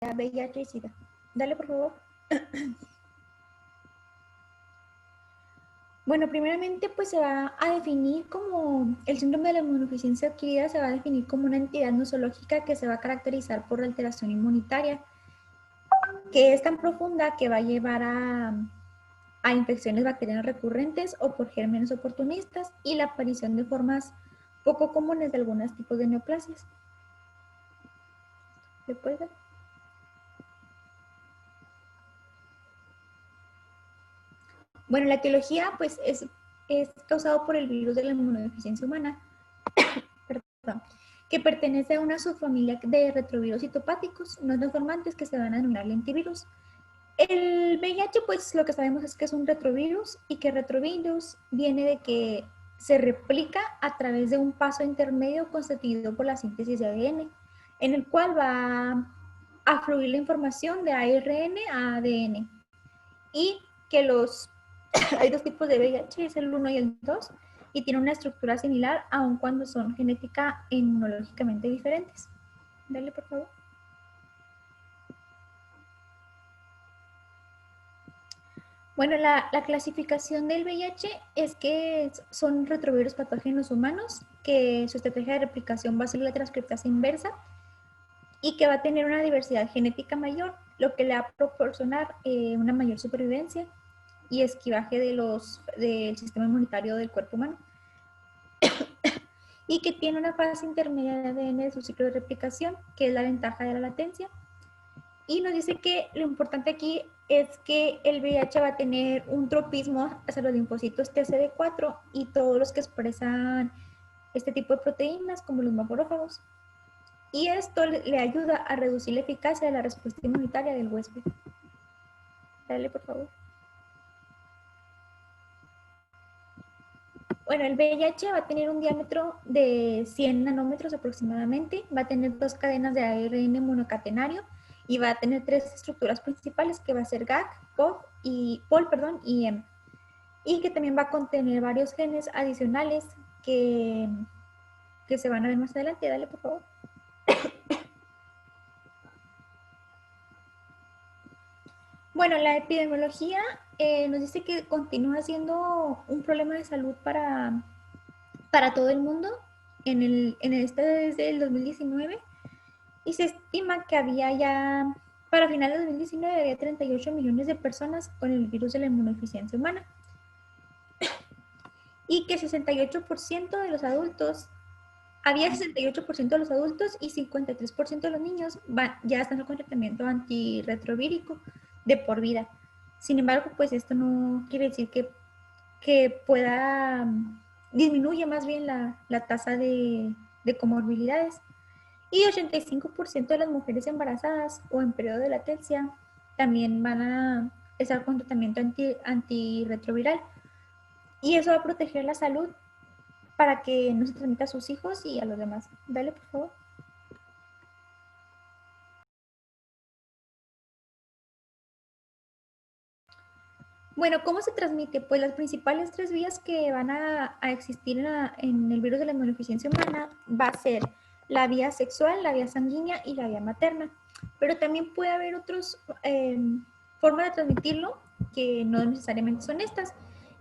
VIH y SIDA. Dale, por favor. Bueno, primeramente pues se va a definir como el síndrome de la inmunodeficiencia adquirida, se va a definir como una entidad nosológica que se va a caracterizar por la alteración inmunitaria, que es tan profunda que va a llevar a infecciones bacterianas recurrentes o por gérmenes oportunistas y la aparición de formas poco comunes de algunos tipos de neoplasias. ¿Le puedes dar? Bueno, la etiología pues es causado por el virus de la inmunodeficiencia humana, perdón, que pertenece a una subfamilia de retrovirus citopáticos no transformantes que se van a denominar lentivirus. El VIH, pues lo que sabemos es que es un retrovirus y que retrovirus viene de que se replica a través de un paso intermedio constituido por la síntesis de ADN, en el cual va a fluir la información de ARN a ADN. Y que hay dos tipos de VIH, es el 1 y el 2, y tiene una estructura similar, aun cuando son genética e inmunológicamente diferentes. Dale, por favor. Bueno, la clasificación del VIH es que son retrovirus patógenos humanos, que su estrategia de replicación va a ser la transcriptasa inversa y que va a tener una diversidad genética mayor, lo que le va a proporcionar una mayor supervivencia y esquivaje del sistema inmunitario del cuerpo humano. Y que tiene una fase intermedia de ADN de su ciclo de replicación, que es la ventaja de la latencia. Y nos dice que lo importante aquí es que el VIH va a tener un tropismo hacia los linfocitos TCD4 y todos los que expresan este tipo de proteínas, como los macrófagos. Y esto le ayuda a reducir la eficacia de la respuesta inmunitaria del huésped. Dale, por favor. Bueno, el VIH va a tener un diámetro de 100 nanómetros aproximadamente, va a tener 2 cadenas de ARN monocatenario y va a tener 3 estructuras principales que va a ser GAC, POL y M. Y que también va a contener varios genes adicionales que se van a ver más adelante. Dale, por favor. Bueno, la epidemiología nos dice que continúa siendo un problema de salud para todo el mundo este desde el 2019 y se estima que había ya, para finales de 2019, había 38 millones de personas con el virus de la inmunodeficiencia humana y que 68% de los adultos, había 68% de los adultos y 53% de los niños ya están con tratamiento antirretrovírico de por vida. Sin embargo, pues esto no quiere decir que pueda, disminuye más bien la tasa de comorbilidades. Y 85% de las mujeres embarazadas o en periodo de latencia también van a estar con tratamiento antirretroviral. Y eso va a proteger la salud para que no se transmita a sus hijos y a los demás. Dale, por favor. Bueno, ¿cómo se transmite? Pues las principales 3 vías que van a existir en el virus de la inmunodeficiencia humana va a ser la vía sexual, la vía sanguínea y la vía materna. Pero también puede haber otras formas de transmitirlo que no necesariamente son estas.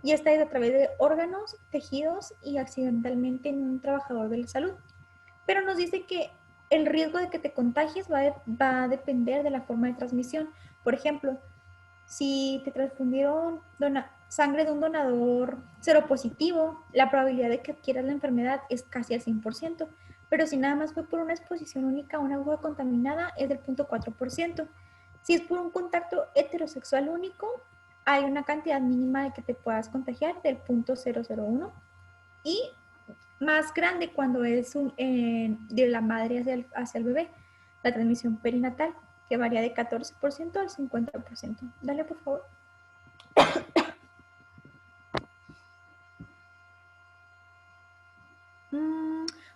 Y esta es a través de órganos, tejidos y accidentalmente en un trabajador de la salud. Pero nos dice que el riesgo de que te contagies va a depender de la forma de transmisión. Por ejemplo, si te transfundieron sangre de un donador seropositivo, la probabilidad de que adquieras la enfermedad es casi al 100%, pero si nada más fue por una exposición única a una aguja contaminada es del 0.4%. Si es por un contacto heterosexual único, hay una cantidad mínima de que te puedas contagiar del 0.001 y más grande cuando es de la madre hacia el bebé, la transmisión perinatal, que varía de 14% al 50%. Dale, por favor.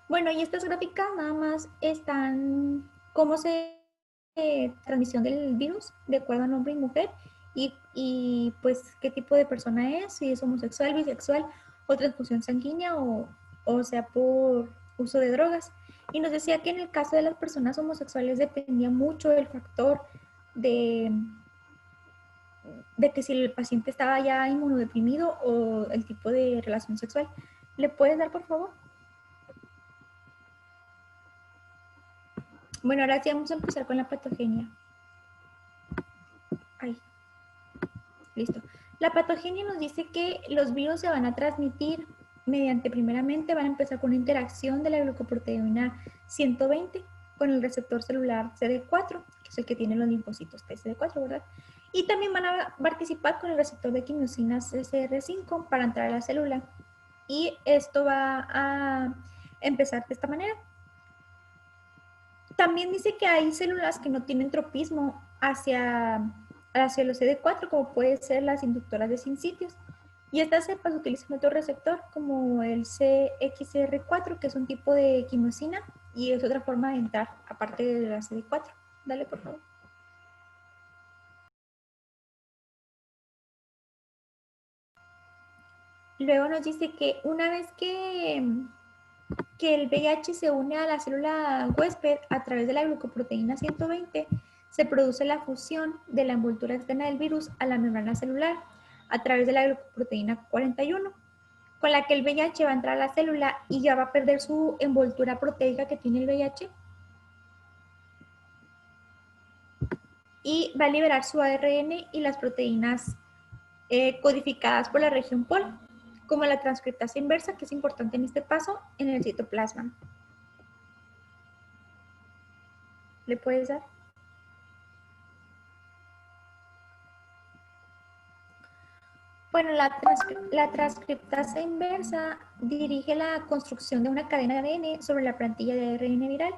Bueno, y estas gráficas nada más están cómo se transmisión del virus de acuerdo a nombre y mujer y pues qué tipo de persona es, si es homosexual, bisexual o transfusión sanguínea o sea por uso de drogas. Y nos decía que en el caso de las personas homosexuales dependía mucho del factor de, de que si el paciente estaba ya inmunodeprimido o el tipo de relación sexual. ¿Le puedes dar, por favor? Bueno, ahora sí vamos a empezar con la patogenia. Ahí, listo. La patogenia nos dice que los virus se van a transmitir mediante, primeramente, van a empezar con una interacción de la glucoproteína 120 con el receptor celular CD4, que es el que tiene los linfocitos TCD4, ¿verdad? Y también van a participar con el receptor de quimiosina CCR5 para entrar a la célula. Y esto va a empezar de esta manera. También dice que hay células que no tienen tropismo hacia los CD4, como puede ser las inductoras de sincitios. Y estas cepas utilizan otro receptor, como el CXR4, que es un tipo de quimosina, y es otra forma de entrar, aparte de la CD4. Dale, por favor. Luego nos dice que una vez que el VIH se une a la célula huésped a través de la glucoproteína 120, se produce la fusión de la envoltura externa del virus a la membrana celular a través de la glucoproteína 41, con la que el VIH va a entrar a la célula y ya va a perder su envoltura proteica que tiene el VIH y va a liberar su ARN y las proteínas codificadas por la región POL, como la transcriptasa inversa, que es importante en este paso, en el citoplasma. ¿Le puedes dar? Bueno, la transcriptasa inversa dirige la construcción de una cadena de ADN sobre la plantilla de ARN viral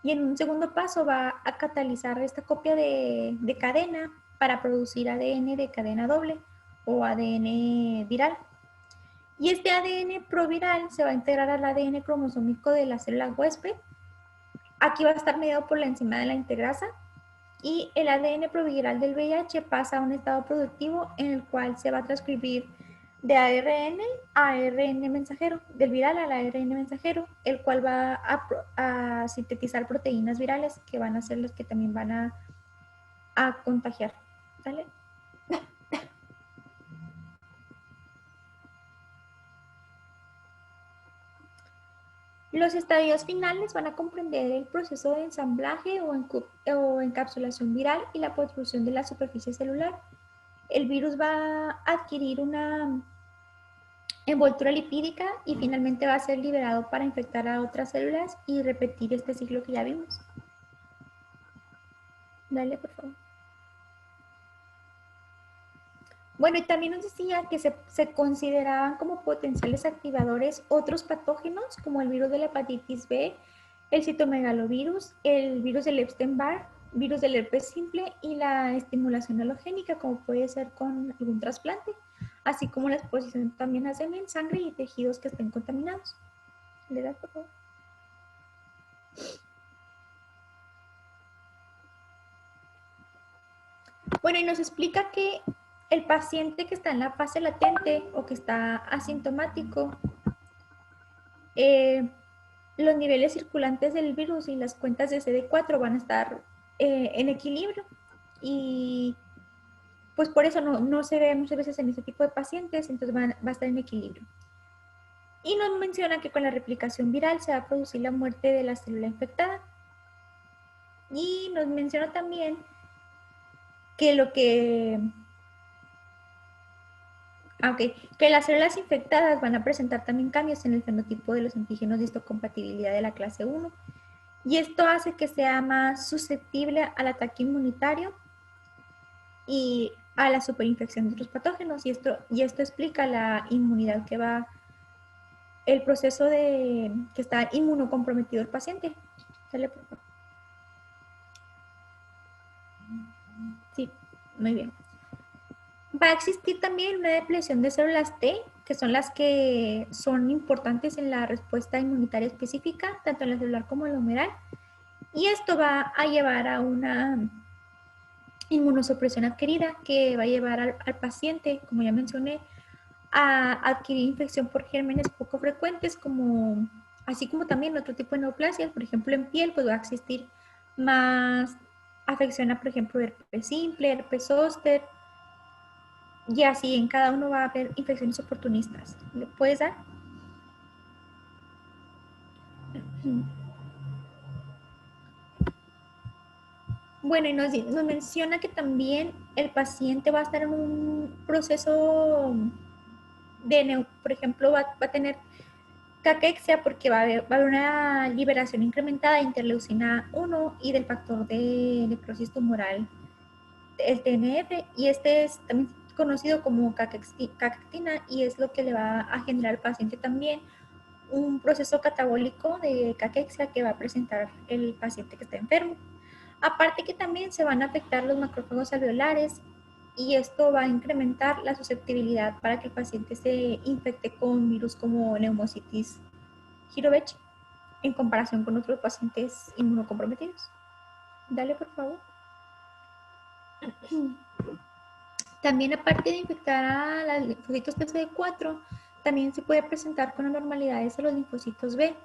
y en un segundo paso va a catalizar esta copia de cadena para producir ADN de cadena doble o ADN viral. Y este ADN proviral se va a integrar al ADN cromosómico de la célula huésped. Aquí va a estar mediado por la enzima de la integrasa y el ADN proviral del VIH pasa a un estado productivo en el cual se va a transcribir de ARN a ARN mensajero, del viral al ARN mensajero, el cual va a sintetizar proteínas virales que van a ser las que también van a contagiar. ¿Sale? Los estadios finales van a comprender el proceso de ensamblaje o encapsulación viral y la protrusión de la superficie celular. El virus va a adquirir una envoltura lipídica y finalmente va a ser liberado para infectar a otras células y repetir este ciclo que ya vimos. Dale, por favor. Bueno, y también nos decía que se consideraban como potenciales activadores otros patógenos, como el virus de la hepatitis B, el citomegalovirus, el virus del Epstein-Barr, virus del herpes simple y la estimulación halogénica, como puede ser con algún trasplante, así como la exposición también a semen, sangre y tejidos que estén contaminados. ¿Le das, por favor? Bueno, y nos explica que el paciente que está en la fase latente o que está asintomático, los niveles circulantes del virus y las cuentas de CD4 van a estar en equilibrio. Y pues por eso no se ve muchas veces en este tipo de pacientes, entonces va a estar en equilibrio. Y nos menciona que con la replicación viral se va a producir la muerte de la célula infectada. Y nos menciona también que que las células infectadas van a presentar también cambios en el fenotipo de los antígenos de histocompatibilidad de la clase 1. Y esto hace que sea más susceptible al ataque inmunitario y a la superinfección de otros patógenos. Y esto explica la inmunidad que va, el proceso de que está inmunocomprometido el paciente. ¿Sale, por favor? Sí, muy bien. Va a existir también una depleción de células T, que son las que son importantes en la respuesta inmunitaria específica, tanto en la celular como en la humoral. Y esto va a llevar a una inmunosupresión adquirida que va a llevar al paciente, como ya mencioné, a adquirir infección por gérmenes poco frecuentes como así como también otro tipo de neoplasias, por ejemplo en piel, pues va a existir más afección a, por ejemplo, herpes simple, herpes zóster, y así en cada uno va a haber infecciones oportunistas. ¿Le puedes dar? Bueno, y nos menciona que también el paciente va a estar en un proceso de, por ejemplo, va a tener caquexia porque va a haber una liberación incrementada de interleucina 1 y del factor de necrosis tumoral, el TNF, y este es también conocido como caquectina y es lo que le va a generar al paciente también un proceso catabólico de caquexia que va a presentar el paciente que está enfermo. Aparte que también se van a afectar los macrófagos alveolares y esto va a incrementar la susceptibilidad para que el paciente se infecte con virus como neumocitis Girovech en comparación con otros pacientes inmunocomprometidos. Dale, por favor. También aparte de infectar a los linfocitos TCD4, también se puede presentar con anormalidades a los linfocitos B,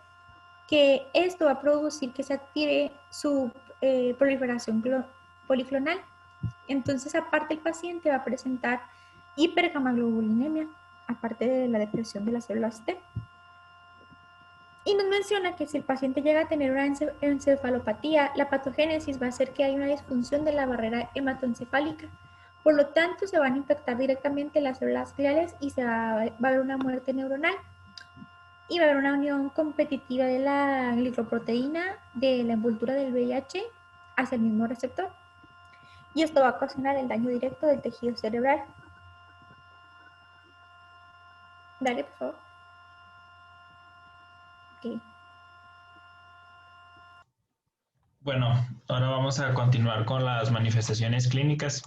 que esto va a producir que se active su proliferación policlonal. Entonces, aparte el paciente va a presentar hipergamaglobulinemia, aparte de la depresión de las células T. Y nos menciona que si el paciente llega a tener una encefalopatía, la patogénesis va a ser que hay una disfunción de la barrera hematoencefálica. Por lo tanto, se van a infectar directamente las células gliales y va a haber una muerte neuronal. Y va a haber una unión competitiva de la glicoproteína de la envoltura del VIH hacia el mismo receptor. Y esto va a ocasionar el daño directo del tejido cerebral. Dale, por favor. Okay. Bueno, ahora vamos a continuar con las manifestaciones clínicas.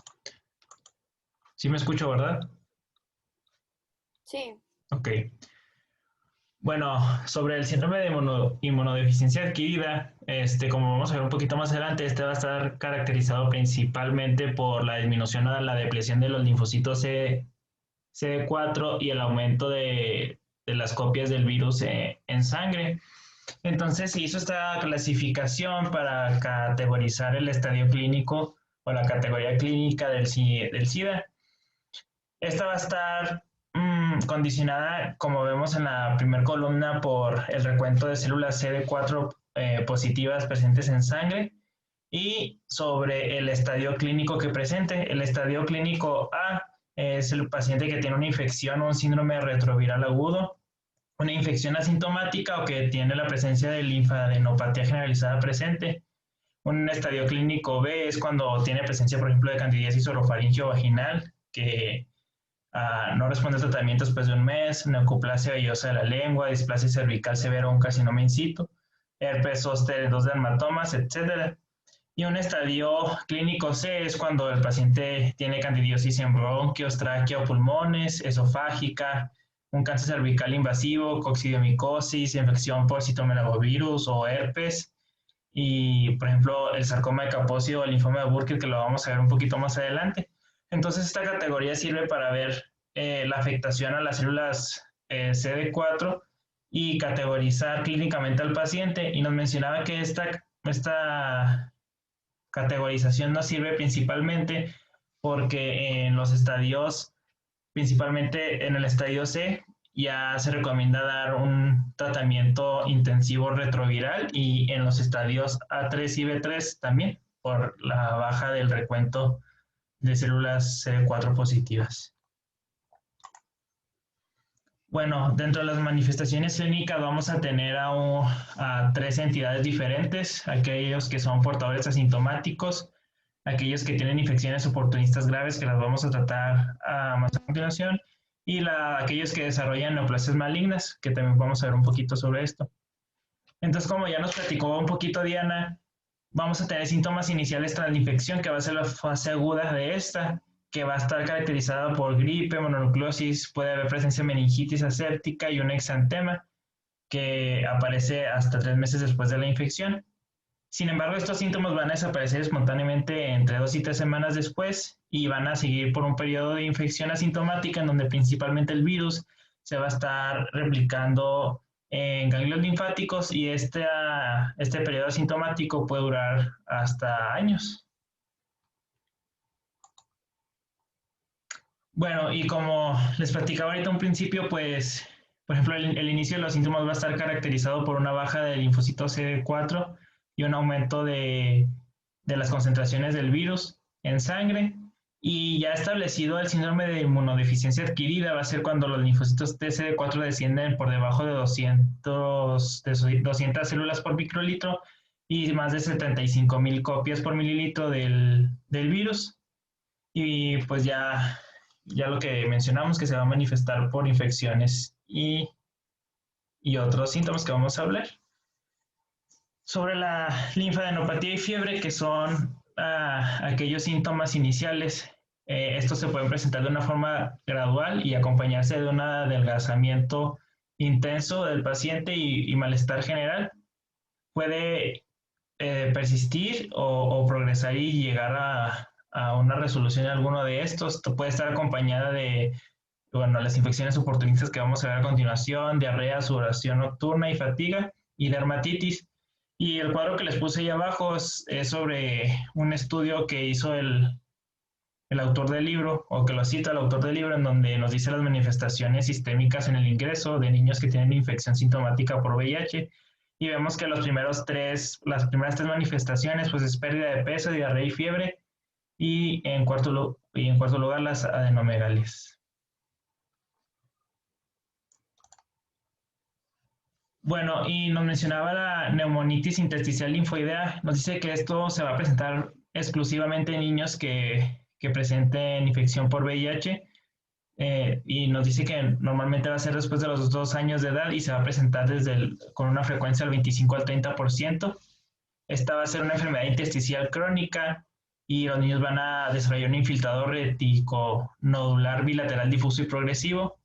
¿Sí me escucho, verdad? Sí. Ok. Bueno, sobre el síndrome de inmunodeficiencia adquirida, como vamos a ver un poquito más adelante, este va a estar caracterizado principalmente por la disminución o la depresión de los linfocitos CD4 y el aumento de las copias del virus en sangre. Entonces se hizo esta clasificación para categorizar el estadio clínico o la categoría clínica del SIDA. Esta va a estar condicionada, como vemos en la primera columna, por el recuento de células CD4 positivas presentes en sangre y sobre el estadio clínico que presente. El estadio clínico A es el paciente que tiene una infección o un síndrome retroviral agudo, una infección asintomática o que tiene la presencia de linfadenopatía generalizada presente. Un estadio clínico B es cuando tiene presencia, por ejemplo, de candidiasis orofaringio vaginal, que no responde a tratamiento después de un mes, neoplasia vellosa de la lengua, displasia cervical severa o un carcinoma in situ, herpes zóster, dos dermatomas, etc. Y un estadio clínico C es cuando el paciente tiene candidiosis en bronquios, tráquea o pulmones, esofágica, un cáncer cervical invasivo, coccidiomicosis, infección por citomegalovirus o herpes, y por ejemplo el sarcoma de Kaposi o el linfoma de Burkitt, que lo vamos a ver un poquito más adelante. Entonces esta categoría sirve para ver la afectación a las células CD4 y categorizar clínicamente al paciente, y nos mencionaba que esta categorización nos sirve principalmente porque en los estadios, principalmente en el estadio C, ya se recomienda dar un tratamiento intensivo retroviral, y en los estadios A3 y B3 también, por la baja del recuento de células CD4 positivas. Bueno, dentro de las manifestaciones clínicas vamos a tener a tres entidades diferentes: aquellos que son portadores asintomáticos, aquellos que tienen infecciones oportunistas graves, que las vamos a tratar más a continuación, y aquellos que desarrollan neoplasias malignas, que también vamos a ver un poquito sobre esto. Entonces, como ya nos platicó un poquito Diana, vamos a tener síntomas iniciales tras la infección, que va a ser la fase aguda de esta, que va a estar caracterizada por gripe, mononucleosis, puede haber presencia de meningitis aséptica y un exantema que aparece hasta 3 meses después de la infección. Sin embargo, estos síntomas van a desaparecer espontáneamente entre 2 y 3 semanas después, y van a seguir por un periodo de infección asintomática en donde principalmente el virus se va a estar replicando en ganglios linfáticos y este periodo asintomático puede durar hasta años. Bueno, y como les platicaba ahorita un principio, pues, por ejemplo, el inicio de los síntomas va a estar caracterizado por una baja del linfocito CD4 y un aumento de las concentraciones del virus en sangre. Y ya establecido el síndrome de inmunodeficiencia adquirida va a ser cuando los linfocitos T CD4 descienden por debajo de 200 células por microlitro y más de 75,000 copias por mililitro del virus. Y pues ya lo que mencionamos, que se va a manifestar por infecciones y otros síntomas que vamos a hablar. Sobre la linfadenopatía y fiebre, que son aquellos síntomas iniciales, estos se pueden presentar de una forma gradual y acompañarse de un adelgazamiento intenso del paciente y malestar general. Puede persistir o progresar y llegar a una resolución de alguno de estos. Puede estar acompañada de, bueno, las infecciones oportunistas que vamos a ver a continuación, diarrea, sudoración nocturna y fatiga y dermatitis. Y el cuadro que les puse ahí abajo es sobre un estudio que hizo el autor del libro, o que lo cita el autor del libro, en donde nos dice las manifestaciones sistémicas en el ingreso de niños que tienen infección sintomática por VIH. Y vemos que las primeras tres manifestaciones, pues es pérdida de peso, diarrea y fiebre, y en cuarto lugar las adenomegalias. Bueno, y nos mencionaba la neumonitis intersticial linfoidea. Nos dice que esto se va a presentar exclusivamente en niños que presenten infección por VIH. Y nos dice que normalmente va a ser después de los 2 años de edad y se va a presentar con una frecuencia del 25 al 30%. Esta va a ser una enfermedad intersticial crónica y los niños van a desarrollar un infiltrado reticonodular bilateral difuso y progresivo.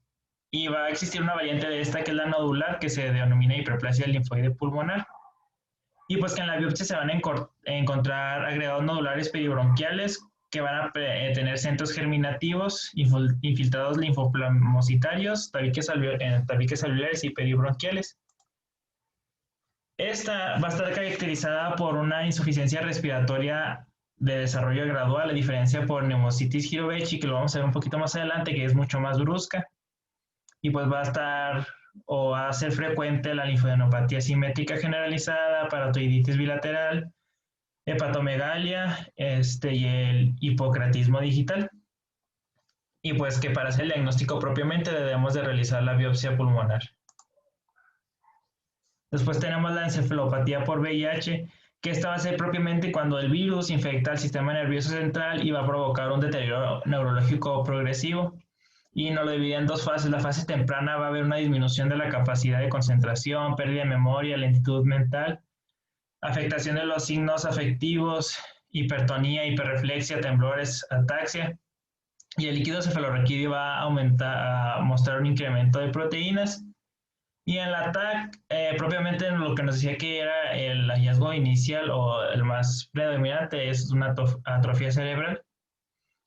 Y va a existir una variante de esta que es la nodular, que se denomina hiperplasia linfoide pulmonar. Y pues que en la biopsia se van a encontrar agregados nodulares peribronquiales que van a tener centros germinativos, infiltrados linfoplasmocitarios, tabiques alveolares y peribronquiales. Esta va a estar caracterizada por una insuficiencia respiratoria de desarrollo gradual, a diferencia por neumocitis Girovechi, que lo vamos a ver un poquito más adelante, que es mucho más brusca. Y pues va a estar o va a ser frecuente la linfadenopatía simétrica generalizada, paratoiditis bilateral, hepatomegalia y el hipocratismo digital. Y pues que para hacer el diagnóstico propiamente debemos de realizar la biopsia pulmonar. Después tenemos la encefalopatía por VIH, que esta va a ser propiamente cuando el virus infecta el sistema nervioso central y va a provocar un deterioro neurológico progresivo. Y nos lo divide en 2 fases. La fase temprana va a haber una disminución de la capacidad de concentración, pérdida de memoria, lentitud mental, afectación de los signos afectivos, hipertonía, hiperreflexia, temblores, ataxia. Y el líquido cefalorraquídeo va a mostrar un incremento de proteínas. Y en la TAC, propiamente lo que nos decía que era el hallazgo inicial o el más predominante es una atrofia cerebral.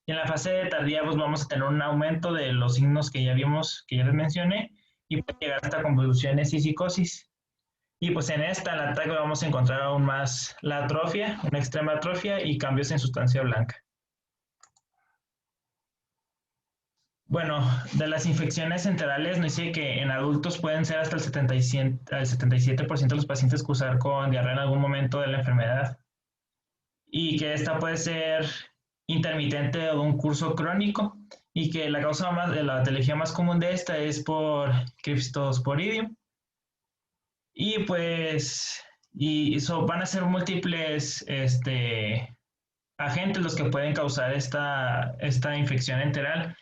Y en la fase tardía pues vamos a tener un aumento de los signos que ya vimos, que ya les mencioné, y puede llegar hasta convulsiones y psicosis. Y pues en la TAC vamos a encontrar aún más la atrofia, una extrema atrofia y cambios en sustancia blanca. Bueno, de las infecciones enterales nos dice que en adultos pueden ser hasta el 77% de los pacientes cursar con diarrea en algún momento de la enfermedad. Y que esta puede ser intermitente o de un curso crónico, y que la causa de la etiología más común de esta es por Cryptosporidium. Y pues van a ser múltiples agentes los que pueden causar esta infección enteral.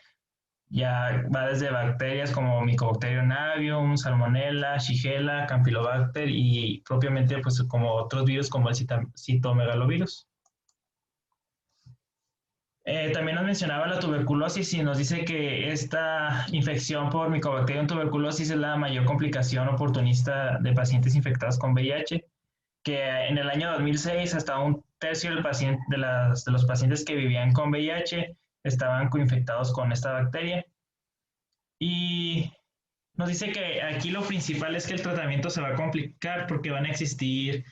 Ya va desde bacterias como Mycobacterium avium, Salmonella, Shigella, Campylobacter y propiamente pues como otros virus como el citomegalovirus. También nos mencionaba la tuberculosis y nos dice que esta infección por Mycobacterium tuberculosis es la mayor complicación oportunista de pacientes infectados con VIH, que en el año 2006 hasta un tercio de los pacientes que vivían con VIH estaban coinfectados con esta bacteria. Y Nos dice que aquí lo principal es que el tratamiento se va a complicar porque van a existir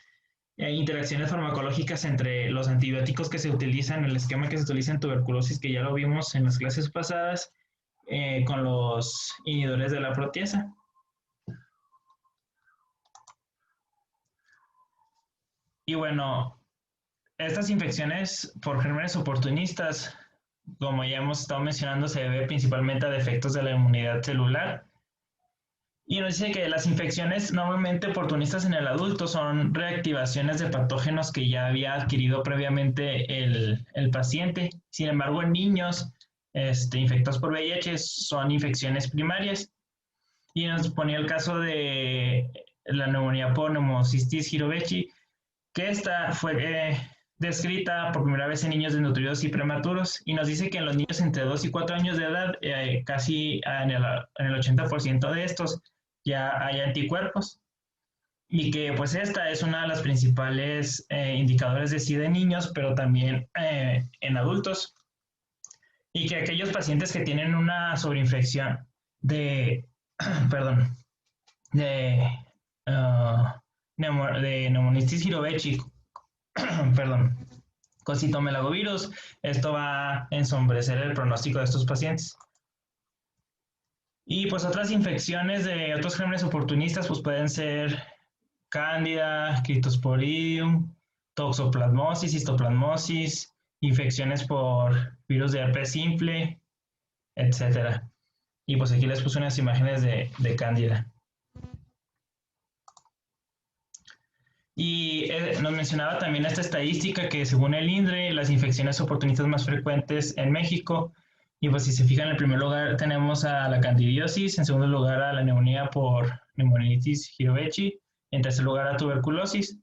interacciones farmacológicas entre los antibióticos que se utilizan, el esquema que se utiliza en tuberculosis, que ya lo vimos en las clases pasadas, con los inhibidores de la proteasa. Y bueno, estas infecciones por gérmenes oportunistas, como ya hemos estado mencionando, se debe principalmente a defectos de la inmunidad celular. Y nos dice que las infecciones normalmente oportunistas en el adulto son reactivaciones de patógenos que ya había adquirido previamente el paciente. Sin embargo, en niños infectados por VIH son infecciones primarias. Y nos ponía el caso de la neumonía por neumocistis jirovecii, que esta fue descrita por primera vez en niños desnutridos y prematuros, y nos dice que en los niños entre 2 y 4 años de edad, casi en el 80% de estos ya hay anticuerpos, y que pues esta es una de las principales indicadores de SIDA en niños, pero también en adultos, y que aquellos pacientes que tienen una sobreinfección de, perdón, de, uh, de neumonitis jirovecii, perdón, con citomegalovirus, esto va a ensombrecer el pronóstico de estos pacientes. Y pues otras infecciones de otros gérmenes oportunistas pues pueden ser cándida, critosporidium, toxoplasmosis, histoplasmosis, infecciones por virus de herpes simple, etcétera. Y pues aquí les puse unas imágenes de cándida. Y nos mencionaba también esta estadística que según el INDRE, las infecciones oportunistas más frecuentes en México, y pues si se fijan, en el primer lugar tenemos a la candidiosis, en segundo lugar a la neumonía por neumonitis jirovecii, en tercer lugar a tuberculosis,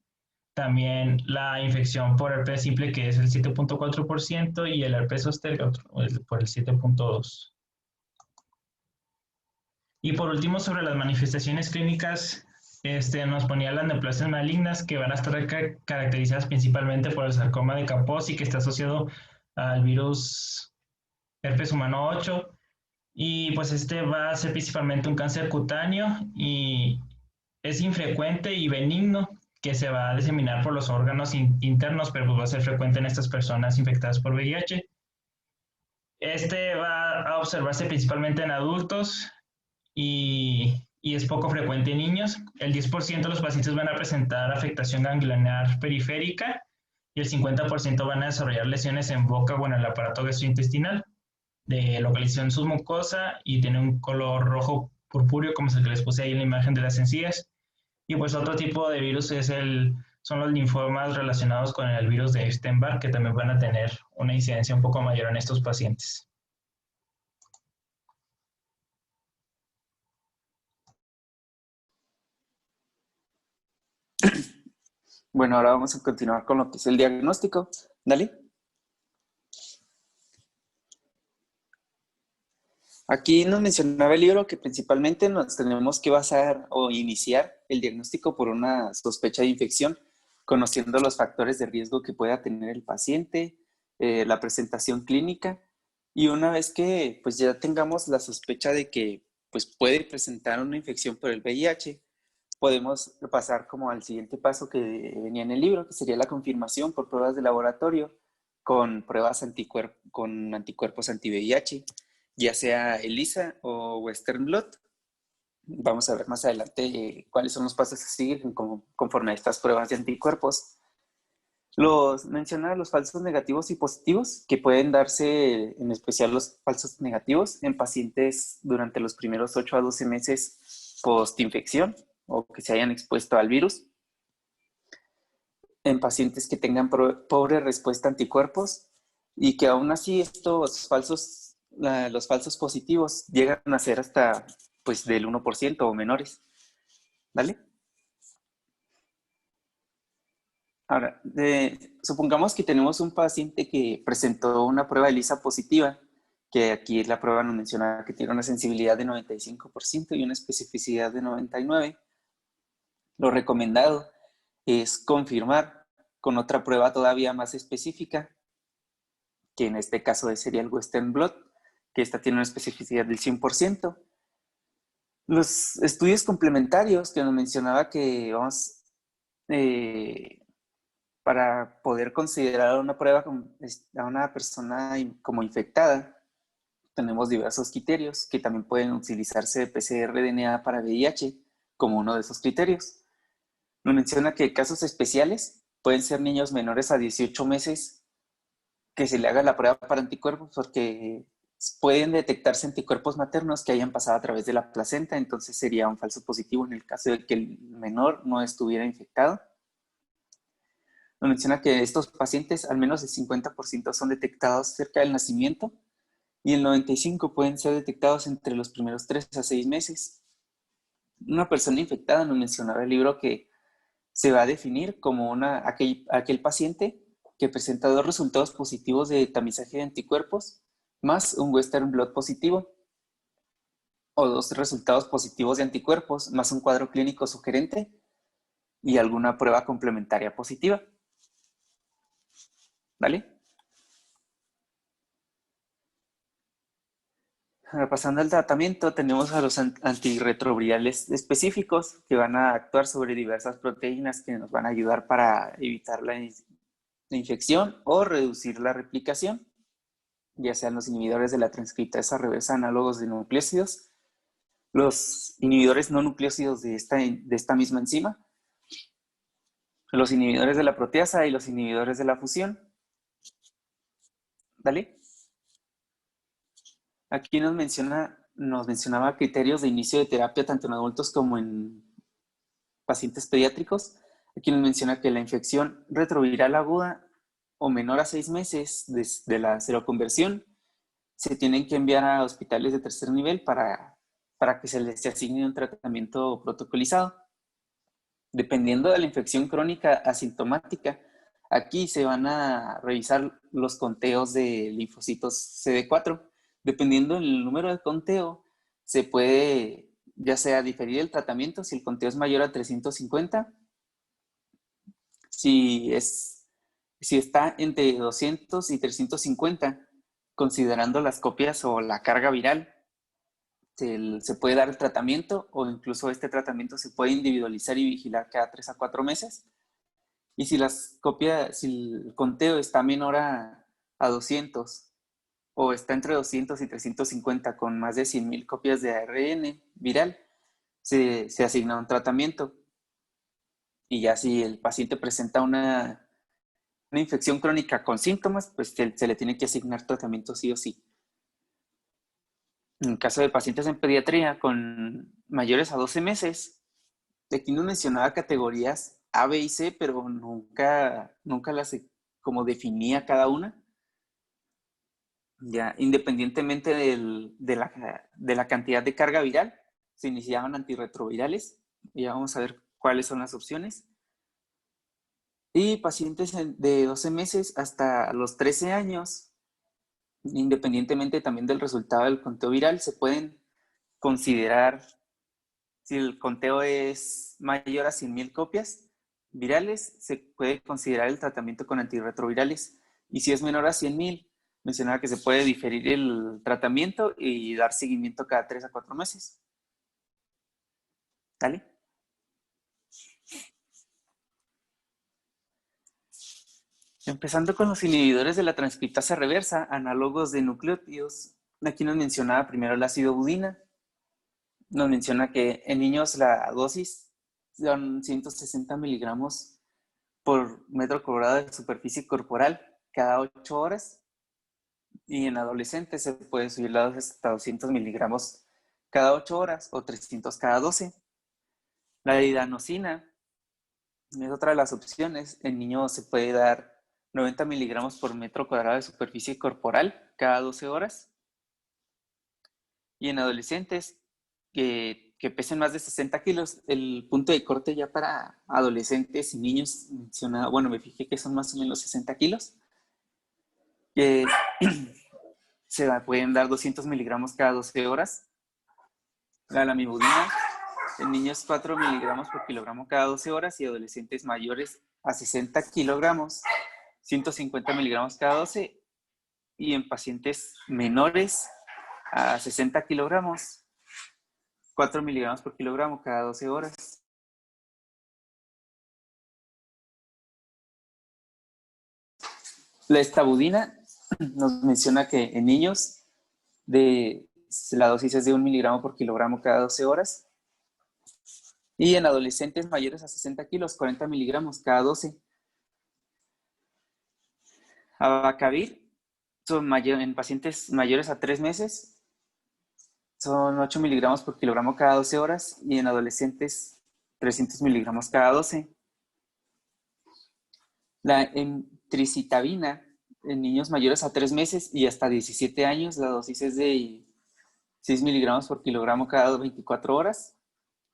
también la infección por herpes simple, que es el 7.4%, y el herpes zóster por el 7.2%. Y por último, sobre las manifestaciones clínicas, nos ponía las neoplasias malignas, que van a estar caracterizadas principalmente por el sarcoma de Kaposi, que está asociado al virus herpes humano 8. Y pues va a ser principalmente un cáncer cutáneo y es infrecuente y benigno, que se va a diseminar por los órganos internos, pero pues va a ser frecuente en estas personas infectadas por VIH. Va a observarse principalmente en adultos y es poco frecuente en niños. El 10% de los pacientes van a presentar afectación ganglionar periférica y el 50% van a desarrollar lesiones en boca o en el aparato gastrointestinal de localización submucosa y tiene un color rojo purpúreo, como es el que les puse ahí en la imagen de las encías. Y pues otro tipo de virus son los linfomas relacionados con el virus de Epstein-Barr, que también van a tener una incidencia un poco mayor en estos pacientes. Bueno, ahora vamos a continuar con lo que es el diagnóstico. Dale. Aquí nos mencionaba el libro que principalmente nos tenemos que basar o iniciar el diagnóstico por una sospecha de infección, conociendo los factores de riesgo que pueda tener el paciente, la presentación clínica, y una vez que pues ya tengamos la sospecha de que pues puede presentar una infección por el VIH, podemos pasar como al siguiente paso que venía en el libro, que sería la confirmación por pruebas de laboratorio con pruebas con anticuerpos anti-VIH, ya sea ELISA o Western Blot. Vamos a ver más adelante cuáles son los pasos a seguir conforme a estas pruebas de anticuerpos. Mencionar los falsos negativos y positivos, que pueden darse, en especial los falsos negativos, en pacientes durante los primeros 8 a 12 meses post-infección o que se hayan expuesto al virus. En pacientes que tengan pobre respuesta a anticuerpos y que aún así los falsos positivos llegan a ser hasta pues del 1% o menores. ¿Vale? Ahora, supongamos que tenemos un paciente que presentó una prueba ELISA positiva, que aquí la prueba nos menciona que tiene una sensibilidad de 95% y una especificidad de 99%. Lo recomendado es confirmar con otra prueba todavía más específica, que en este caso sería el Western Blot, que esta tiene una especificidad del 100%. Los estudios complementarios que nos mencionaba que vamos, para poder considerar una prueba a una persona como infectada, tenemos diversos criterios que también pueden utilizarse PCR-DNA para VIH como uno de esos criterios. Nos menciona que casos especiales pueden ser niños menores a 18 meses que se le haga la prueba para anticuerpos porque pueden detectarse anticuerpos maternos que hayan pasado a través de la placenta, entonces sería un falso positivo en el caso de que el menor no estuviera infectado. Nos menciona que estos pacientes, al menos el 50% son detectados cerca del nacimiento y el 95% pueden ser detectados entre los primeros 3 a 6 meses. Una persona infectada, nos mencionaba el libro, que se va a definir como aquel paciente que presenta 2 resultados positivos de tamizaje de anticuerpos más un Western blot positivo, o 2 resultados positivos de anticuerpos más un cuadro clínico sugerente y alguna prueba complementaria positiva. ¿Vale? Ahora, pasando al tratamiento, tenemos a los antirretrovirales específicos que van a actuar sobre diversas proteínas que nos van a ayudar para evitar la infección o reducir la replicación, ya sean los inhibidores de la transcriptasa reversa análogos de nucleósidos, los inhibidores no nucleósidos de esta misma enzima, los inhibidores de la proteasa y los inhibidores de la fusión. ¿Vale? Aquí nos mencionaba criterios de inicio de terapia tanto en adultos como en pacientes pediátricos. Aquí nos menciona que la infección retroviral aguda o menor a 6 meses de la seroconversión se tienen que enviar a hospitales de tercer nivel para que se les asigne un tratamiento protocolizado. Dependiendo de la infección crónica asintomática, aquí se van a revisar los conteos de linfocitos CD4. Dependiendo del número de conteo, se puede ya sea diferir el tratamiento si el conteo es mayor a 350, si está entre 200 y 350, considerando las copias o la carga viral, se puede dar el tratamiento o incluso este tratamiento se puede individualizar y vigilar cada 3 a 4 meses. Y si el conteo está menor a 200 o está entre 200 y 350 con más de 100,000 copias de ARN viral, se asigna un tratamiento. Y ya si el paciente presenta una infección crónica con síntomas, pues se le tiene que asignar tratamiento sí o sí. En caso de pacientes en pediatría con mayores a 12 meses, aquí nos mencionaba categorías A, B y C, pero nunca las como definía cada una. Ya, independientemente de la cantidad de carga viral, se iniciaban antirretrovirales. Ya vamos a ver cuáles son las opciones. Y pacientes de 12 meses hasta los 13 años, independientemente también del resultado del conteo viral, se pueden considerar, si el conteo es mayor a 100,000 copias virales, se puede considerar el tratamiento con antirretrovirales. Y si es menor a 100,000, mencionaba que se puede diferir el tratamiento y dar seguimiento cada 3 a 4 meses. ¿Vale? Empezando con los inhibidores de la transcriptasa reversa, análogos de nucleótidos. Aquí nos mencionaba primero el ácido budina. Nos menciona que en niños la dosis son 160 miligramos por metro cuadrado de superficie corporal cada 8 horas. Y en adolescentes se puede subir la dosis hasta 200 miligramos cada 8 horas o 300 cada 12. La lidanosina es otra de las opciones. En niños se puede dar 90 miligramos por metro cuadrado de superficie corporal cada 12 horas. Y en adolescentes que pesen más de 60 kilos, el punto de corte ya para adolescentes y niños me fijé que son más o menos 60 kilos. Se pueden dar 200 miligramos cada 12 horas. La lamivudina en niños 4 miligramos por kilogramo cada 12 horas y adolescentes mayores a 60 kilogramos, 150 miligramos cada 12, y en pacientes menores a 60 kilogramos, 4 miligramos por kilogramo cada 12 horas. La estabudina nos menciona que en niños la dosis es de 1 miligramo por kilogramo cada 12 horas. Y en adolescentes mayores a 60 kilos, 40 miligramos cada 12. Abacavir en pacientes mayores a 3 meses son 8 miligramos por kilogramo cada 12 horas y en adolescentes 300 miligramos cada 12. La emtricitabina en niños mayores a 3 meses y hasta 17 años, la dosis es de 6 miligramos por kilogramo cada 24 horas.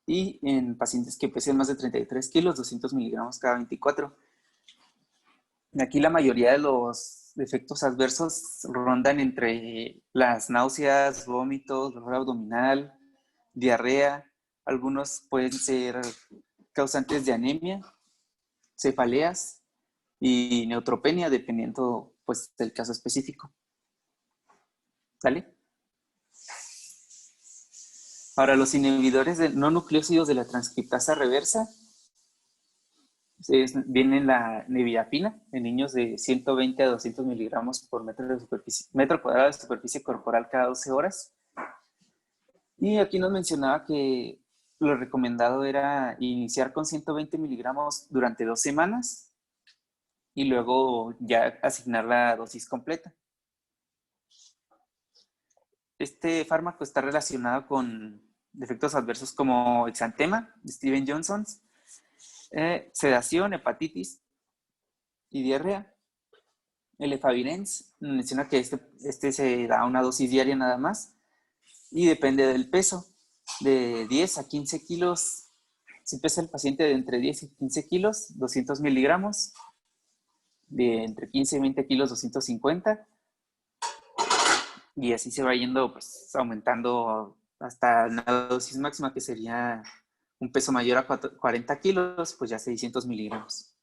Y en pacientes que pesen más de 33 kilos, 200 miligramos cada 24. Aquí la mayoría de los efectos adversos rondan entre las náuseas, vómitos, dolor abdominal, diarrea. Algunos pueden ser causantes de anemia, cefaleas y neutropenia, dependiendo pues, del caso específico. ¿Sale? Ahora, los inhibidores no nucleósidos de la transcriptasa reversa, viene la nevirapina en niños de 120 a 200 miligramos por metro cuadrado de superficie corporal cada 12 horas. Y aquí nos mencionaba que lo recomendado era iniciar con 120 miligramos durante 2 semanas y luego ya asignar la dosis completa. Este fármaco está relacionado con efectos adversos como exantema, Steven Johnson, sedación, hepatitis y diarrea. El efavirenz menciona que este se da una dosis diaria nada más y depende del peso, de 10 a 15 kilos. Si pesa el paciente de entre 10 y 15 kilos, 200 miligramos, de entre 15 y 20 kilos, 250. Y así se va yendo, pues, aumentando hasta la dosis máxima, que sería un peso mayor a 40 kilos, pues ya 600 miligramos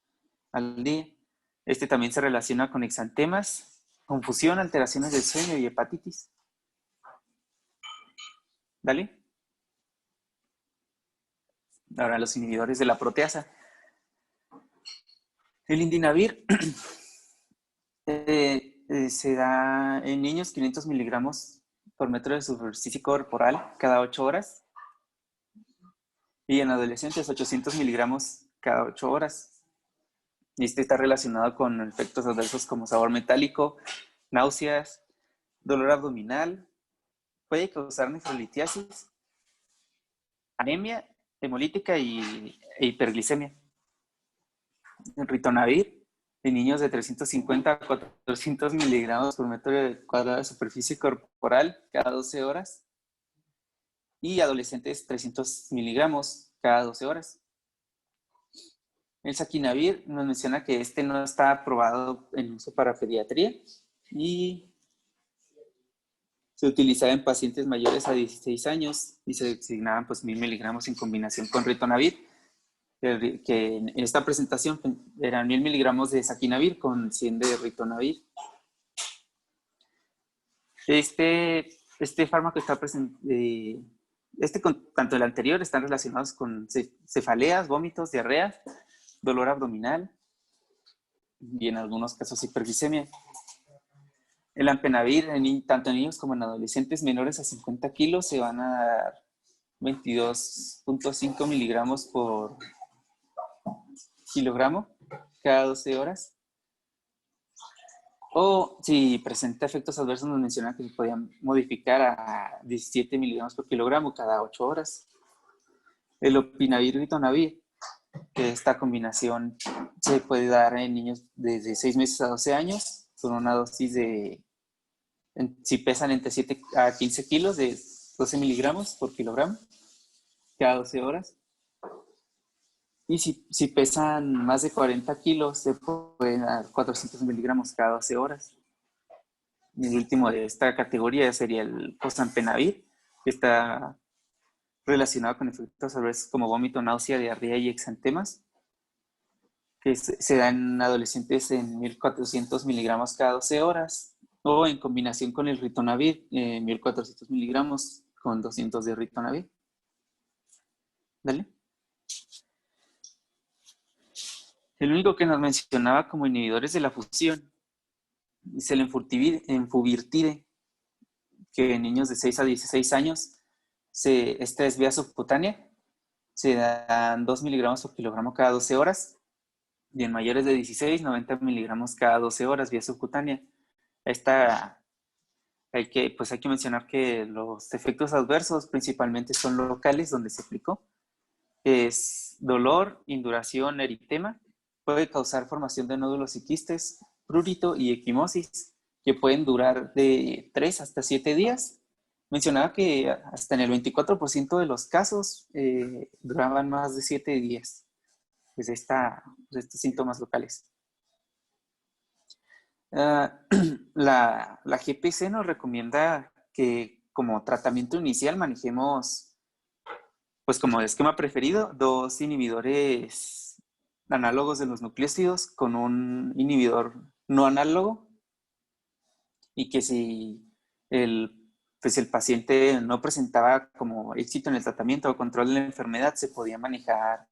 al día. Este también se relaciona con exantemas, confusión, alteraciones del sueño y hepatitis. ¿Dale? Ahora los inhibidores de la proteasa. El indinavir se da en niños 500 miligramos por metro de superficie corporal cada 8 horas y en adolescentes 800 miligramos cada 8 horas. Y este está relacionado con efectos adversos como sabor metálico, náuseas, dolor abdominal, puede causar nefrolitiasis, anemia hemolítica e hiperglicemia. El ritonavir en niños de 350 a 400 miligramos por metro cuadrado de superficie corporal cada 12 horas y adolescentes 300 miligramos cada 12 horas. El saquinavir nos menciona que este no está aprobado en uso para pediatría y se utilizaba en pacientes mayores a 16 años y se asignaban pues 1000 miligramos en combinación con ritonavir, que en esta presentación eran 1000 miligramos de saquinavir con 100 de ritonavir. Este fármaco está presente, tanto el anterior están relacionados con cefaleas, vómitos, diarrea, dolor abdominal y en algunos casos hiperglicemia. El ampenavir, tanto en niños como en adolescentes menores a 50 kilos, se van a dar 22.5 miligramos por kilogramo cada 12 horas. O si presenta efectos adversos, nos menciona que se podían modificar a 17 miligramos por kilogramo cada 8 horas. El opinavir ritonavir, que esta combinación se puede dar en niños desde 6 meses a 12 años, con una dosis si pesan entre 7 a 15 kilos, de 12 miligramos por kilogramo cada 12 horas. Y si pesan más de 40 kilos, se pueden dar 400 miligramos cada 12 horas. Y el último de esta categoría sería el fosrampenavir, que está relacionado con efectos adversos como vómito, náusea, diarrea y exantemas, que se dan en adolescentes en 1400 miligramos cada 12 horas, o en combinación con el ritonavir, 1400 miligramos con 200 de ritonavir. ¿Vale? El único que nos mencionaba como inhibidores de la fusión es el enfuvirtide, que en niños de 6 a 16 años, esta es vía subcutánea, se dan 2 miligramos por kilogramo cada 12 horas, y en mayores de 16, 90 miligramos cada 12 horas vía subcutánea. Hay que mencionar que los efectos adversos principalmente son locales donde se aplicó. Es dolor, induración, eritema. Puede causar formación de nódulos y quistes, prurito y equimosis, que pueden durar de 3 hasta 7 días. Mencionaba que hasta en el 24% de los casos duraban más de 7 días pues, de estos síntomas locales. La GPC nos recomienda que como tratamiento inicial manejemos, pues como esquema preferido, 2 inhibidores análogos de los nucleósidos con un inhibidor no análogo, y que si el paciente no presentaba como éxito en el tratamiento o control de la enfermedad, se podía manejar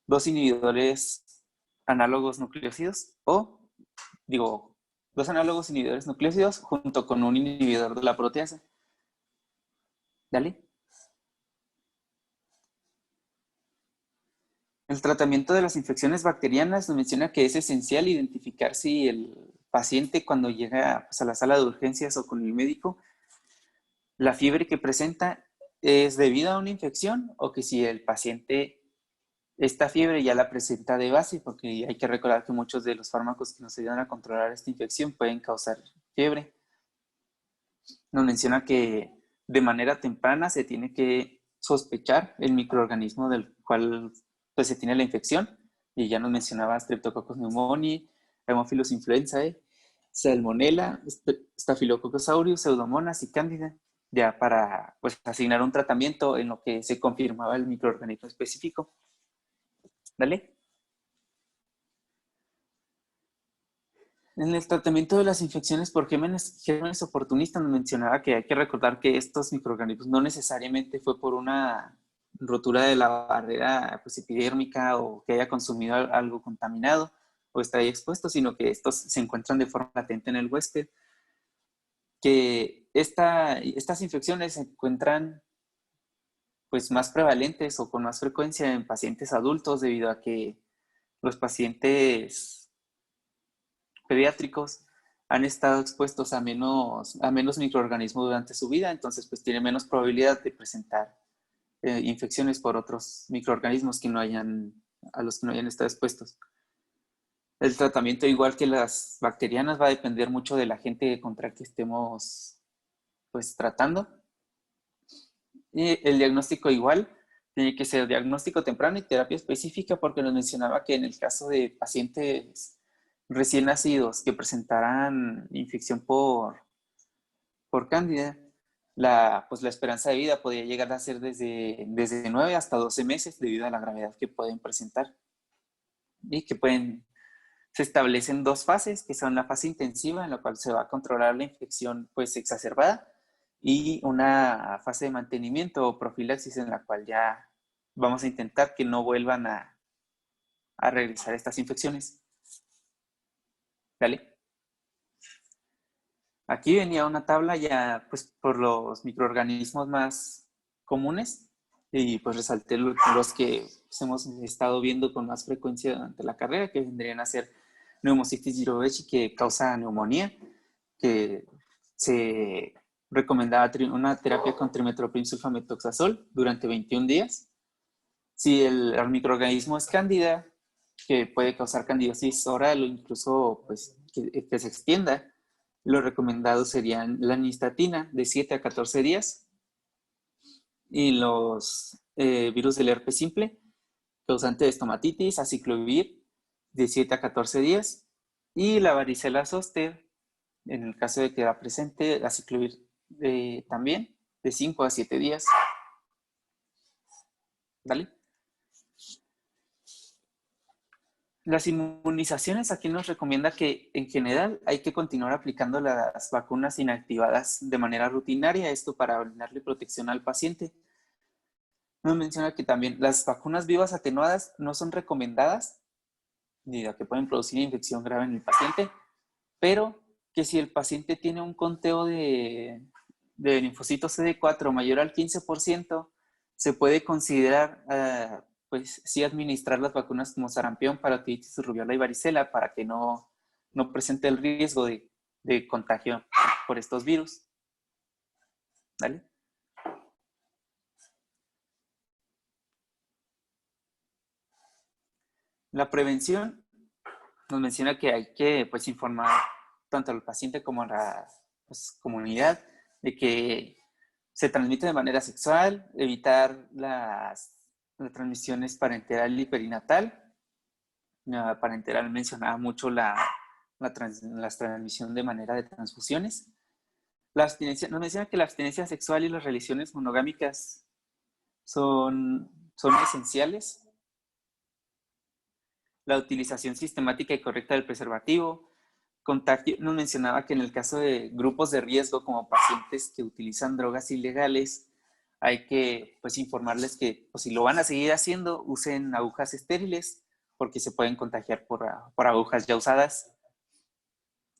2 inhibidores análogos nucleósidos o, 2 análogos inhibidores nucleósidos junto con un inhibidor de la proteasa. ¿Dale? El tratamiento de las infecciones bacterianas nos menciona que es esencial identificar si el paciente cuando llega pues, a la sala de urgencias o con el médico, la fiebre que presenta es debido a una infección o que si el paciente esta fiebre ya la presenta de base, porque hay que recordar que muchos de los fármacos que nos ayudan a controlar esta infección pueden causar fiebre. Nos menciona que de manera temprana se tiene que sospechar el microorganismo del cual pues, se tiene la infección, y ya nos mencionaba Streptococcus pneumoniae, Haemophilus influenzae, Salmonella, Staphylococcus aureus, Pseudomonas y Candida, ya para pues, asignar un tratamiento en lo que se confirmaba el microorganismo específico. ¿Dale? En el tratamiento de las infecciones por gérmenes oportunistas nos mencionaba que hay que recordar que estos microorganismos no necesariamente fue por una rotura de la barrera pues, epidérmica o que haya consumido algo contaminado o está ahí expuesto, sino que estos se encuentran de forma latente en el huésped. Que estas infecciones se encuentran pues, más prevalentes o con más frecuencia en pacientes adultos debido a que los pacientes pediátricos han estado expuestos a menos microorganismos durante su vida, entonces pues tiene menos probabilidad de presentar infecciones por otros microorganismos a los que no hayan estado expuestos. El tratamiento, igual que las bacterianas, va a depender mucho del agente contra el que estemos pues tratando. Y el diagnóstico igual tiene que ser diagnóstico temprano y terapia específica, porque nos mencionaba que en el caso de pacientes recién nacidos que presentaran infección por cándida, la esperanza de vida podría llegar a ser desde 9 hasta 12 meses debido a la gravedad que pueden presentar. Y que se establecen 2 fases, que son la fase intensiva, en la cual se va a controlar la infección pues exacerbada, y una fase de mantenimiento o profilaxis, en la cual ya vamos a intentar que no vuelvan a regresar estas infecciones. ¿Vale? Aquí venía una tabla ya pues por los microorganismos más comunes, y pues resalté los que pues, hemos estado viendo con más frecuencia durante la carrera, que vendrían a ser Pneumocystis jirovecii, que causa neumonía, que se recomendaba una terapia con trimethoprim sulfamethoxazol durante 21 días. Si el microorganismo es cándida, que puede causar candidiasis oral o incluso pues, que se extienda, lo recomendado serían la nystatina de 7 a 14 días, y los virus del herpes simple, causante de estomatitis, aciclovir, de 7 a 14 días, y la varicela zoster, en el caso de que la presente, aciclovir también, de 5 a 7 días. ¿Vale? Las inmunizaciones, aquí nos recomienda que en general hay que continuar aplicando las vacunas inactivadas de manera rutinaria, esto para brindarle protección al paciente. Nos menciona que también las vacunas vivas atenuadas no son recomendadas, debido a que pueden producir infección grave en el paciente, pero que si el paciente tiene un conteo de linfocitos CD4 mayor al 15%, se puede considerar, pues sí, administrar las vacunas como sarampión, parotiditis, rubiola y varicela para que no presente el riesgo de contagio por estos virus. ¿Vale? La prevención nos menciona que hay que, pues, informar tanto al paciente como a la, pues, comunidad de que se transmite de manera sexual, evitar las transmisiones parenteral y perinatal. Parenteral mencionaba mucho la transmisión de manera de transfusiones. La abstinencia, nos menciona que la abstinencia sexual y las relaciones monogámicas son esenciales. La utilización sistemática y correcta del preservativo. Contagio, nos mencionaba que en el caso de grupos de riesgo como pacientes que utilizan drogas ilegales, hay que, pues, informarles que, pues, si lo van a seguir haciendo, usen agujas estériles porque se pueden contagiar por agujas ya usadas.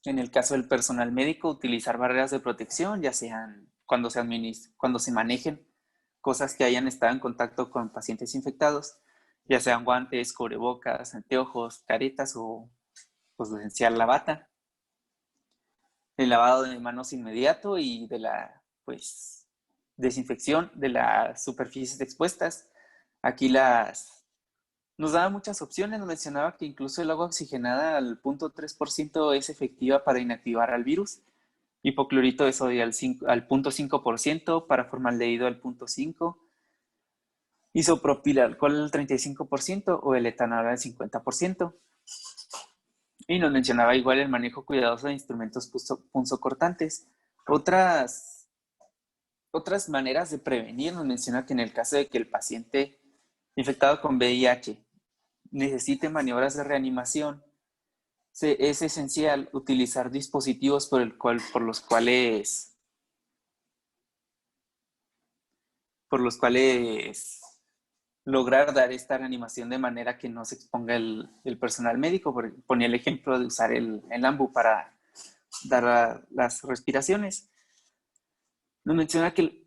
En el caso del personal médico, utilizar barreras de protección, ya sean cuando se manejen cosas que hayan estado en contacto con pacientes infectados, ya sean guantes, cubrebocas, anteojos, caretas o, pues, esencial, la bata. El lavado de manos inmediato y de la, pues, desinfección de las superficies expuestas. Aquí nos daba muchas opciones, nos mencionaba que incluso el agua oxigenada al 0.3% es efectiva para inactivar al virus, hipoclorito de sodio al 0.5%, paraformaldehído al 0.5%, isopropil alcohol al 35% o el etanol al 50%. Y nos mencionaba igual el manejo cuidadoso de instrumentos punzocortantes. Otras maneras de prevenir, nos menciona que en el caso de que el paciente infectado con VIH necesite maniobras de reanimación, es esencial utilizar dispositivos por los cuales lograr dar esta reanimación de manera que no se exponga el personal médico. Ponía el ejemplo de usar el AMBU para dar las respiraciones. Nos menciona que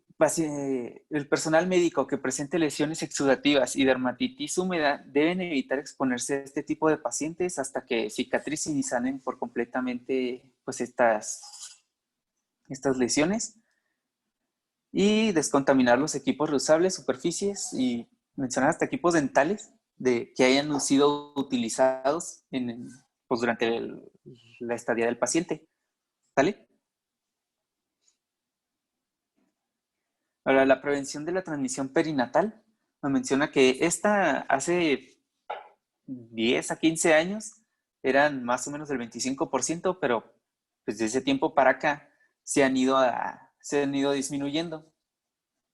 el personal médico que presente lesiones exudativas y dermatitis húmeda deben evitar exponerse a este tipo de pacientes hasta que cicatricen y sanen por completamente, pues, estas lesiones. Y descontaminar los equipos reusables, superficies y mencionar hasta equipos dentales que hayan sido utilizados pues, durante la estadía del paciente. ¿Vale? Ahora, la prevención de la transmisión perinatal nos menciona que esta hace 10 a 15 años eran más o menos del 25%, pero pues desde ese tiempo para acá se han ido disminuyendo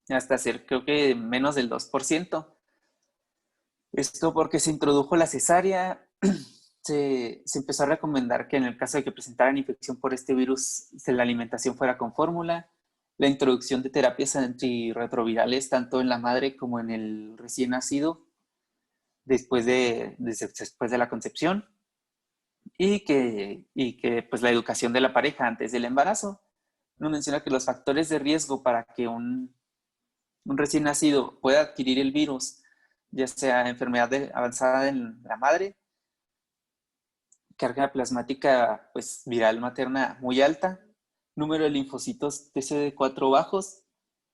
hasta ser, creo que, menos del 2%. Esto porque se introdujo la cesárea, se empezó a recomendar que en el caso de que presentaran infección por este virus, la alimentación fuera con fórmula, la introducción de terapias antirretrovirales tanto en la madre como en el recién nacido después de la concepción, y que pues la educación de la pareja antes del embarazo. Nos menciona que los factores de riesgo para que un recién nacido pueda adquirir el virus, ya sea enfermedad avanzada en la madre, carga plasmática, pues, viral materna muy alta, número de linfocitos TCD4 bajos,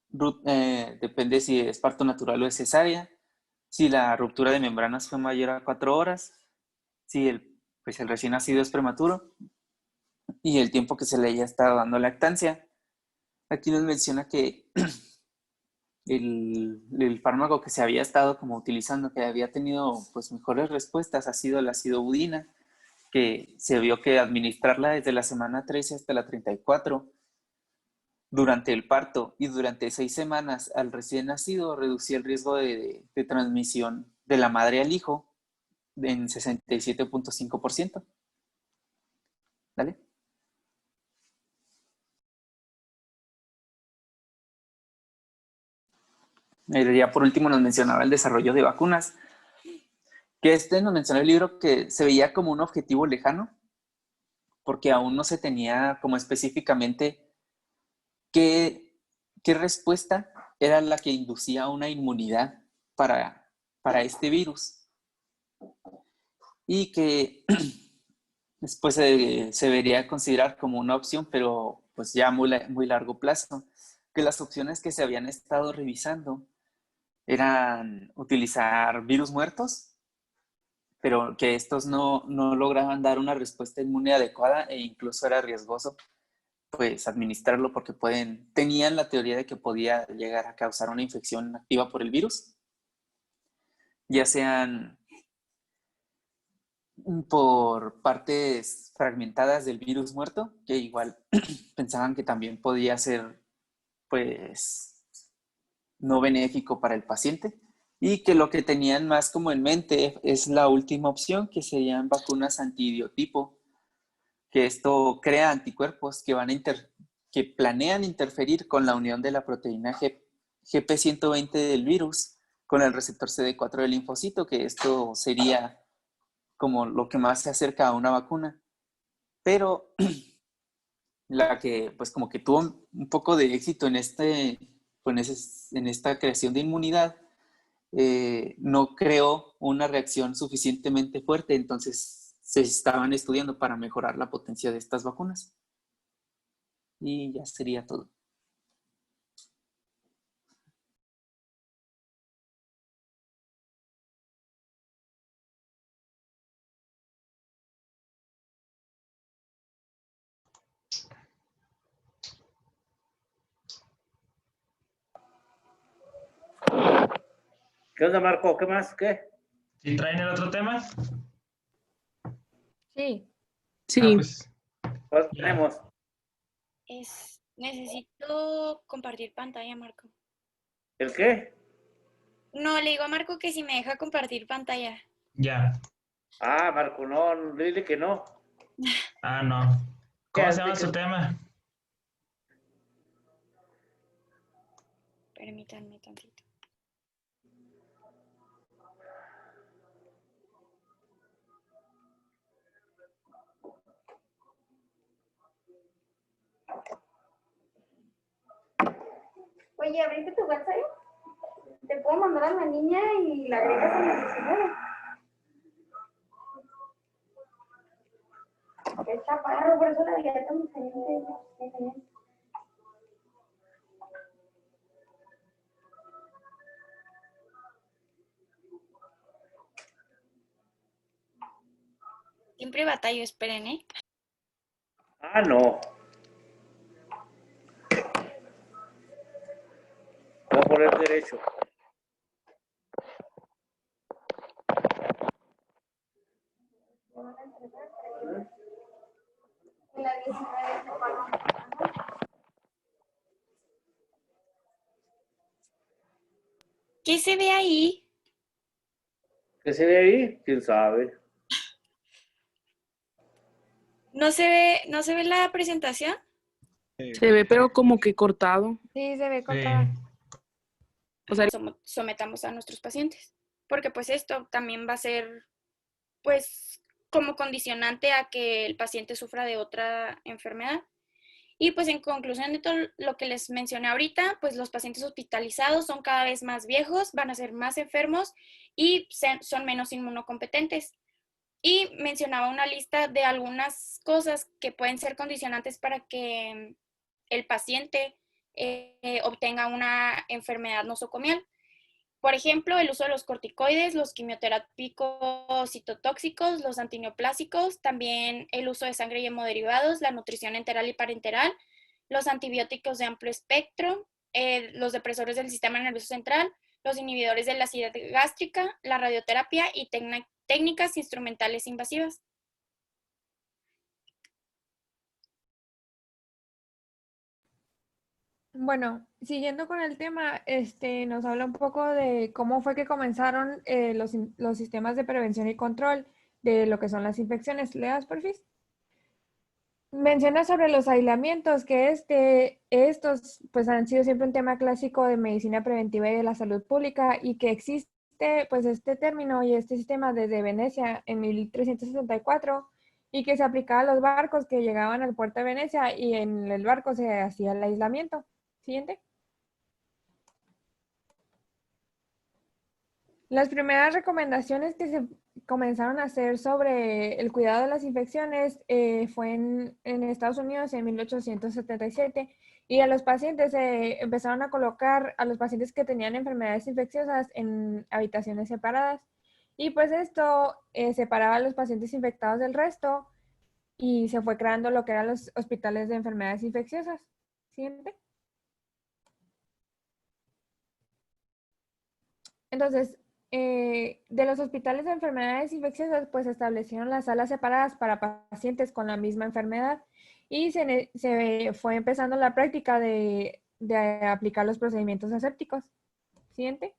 depende si es parto natural o es cesárea, si la ruptura de membranas fue mayor a 4 horas, si el recién nacido es prematuro y el tiempo que se le haya estado dando lactancia. Aquí nos menciona que el fármaco que se había estado como utilizando, que había tenido, pues, mejores respuestas, ha sido la acidobudina, que se vio que administrarla desde la semana 13 hasta la 34 durante el parto y durante 6 semanas al recién nacido reducía el riesgo de transmisión de la madre al hijo en 67.5%. ¿Vale? Ya por último nos mencionaba el desarrollo de vacunas, que nos mencionó el libro que se veía como un objetivo lejano, porque aún no se tenía como específicamente qué respuesta era la que inducía una inmunidad para este virus. Y que después se debería considerar como una opción, pero pues ya muy largo plazo, que las opciones que se habían estado revisando eran utilizar virus muertos, pero que estos no lograban dar una respuesta inmune adecuada e incluso era riesgoso pues administrarlo porque tenían la teoría de que podía llegar a causar una infección activa por el virus, ya sean por partes fragmentadas del virus muerto, que igual pensaban que también podía ser pues no benéfico para el paciente, y que lo que tenían más como en mente es la última opción, que serían vacunas antibiotipo, que esto crea anticuerpos que planean interferir con la unión de la proteína GP120 del virus con el receptor CD4 del linfocito, que esto sería como lo que más se acerca a una vacuna. Pero la que pues como que tuvo un poco de éxito en esta creación de inmunidad, no creó una reacción suficientemente fuerte, entonces se estaban estudiando para mejorar la potencia de estas vacunas. Y ya sería todo. ¿Qué onda, Marco? ¿Qué más? ¿Qué? ¿Sí traen el otro tema? Sí. Ah, Sí, pues ¿Cuál ya. tenemos? Necesito compartir pantalla, Marco. ¿El qué? No, le digo a Marco que si me deja compartir pantalla. Ya. Ah, Marco, no, dile que no. Ah, no. ¿Cómo se llama Dile su que- tema? Permítanme tantito. Oye, ¿abriste tu WhatsApp? Te puedo mandar a la niña y la agregas a la 19. Qué chaparro, por eso la veía tan diferente. Siempre batallo, esperen, ¿eh? Ah, no. Voy a poner derecho. En la 19 chaparro. ¿Qué se ve ahí? ¿Qué se ve ahí? ¿Quién sabe? No se ve la presentación? se ve pero como que cortado. Sí, se ve Sí. cortada. O sea, Sometamos a nuestros pacientes. Porque pues esto también va a ser, pues, como condicionante a que el paciente sufra de otra enfermedad. Y pues en conclusión de todo lo que les mencioné ahorita, pues los pacientes hospitalizados son cada vez más viejos, van a ser más enfermos y son menos inmunocompetentes. Y mencionaba una lista de algunas cosas que pueden ser condicionantes para que el paciente obtenga una enfermedad nosocomial. Por ejemplo, el uso de los corticoides, los quimioterápicos citotóxicos, los antineoplásicos, también el uso de sangre y hemoderivados, la nutrición enteral y parenteral, los antibióticos de amplio espectro, los depresores del sistema nervioso central, los inhibidores de la acidez gástrica, la radioterapia y técnicas instrumentales invasivas. Bueno, siguiendo con el tema, nos habla un poco de cómo fue que comenzaron los sistemas de prevención y control de lo que son las infecciones. ¿Le das, porfis? Menciona sobre los aislamientos, que estos pues han sido siempre un tema clásico de medicina preventiva y de la salud pública, y que existe pues este término y este sistema desde Venecia en 1364, y que se aplicaba a los barcos que llegaban al puerto de Venecia, y en el barco se hacía el aislamiento. Siguiente. Las primeras recomendaciones que se comenzaron a hacer sobre el cuidado de las infecciones fue en Estados Unidos en 1877, y a los pacientes se empezaron a colocar a los pacientes que tenían enfermedades infecciosas en habitaciones separadas, y pues esto separaba a los pacientes infectados del resto, y se fue creando lo que eran los hospitales de enfermedades infecciosas. Siguiente. Entonces, de los hospitales de enfermedades infecciosas, pues se establecieron las salas separadas para pacientes con la misma enfermedad, y se fue empezando la práctica de aplicar los procedimientos asépticos. Siguiente.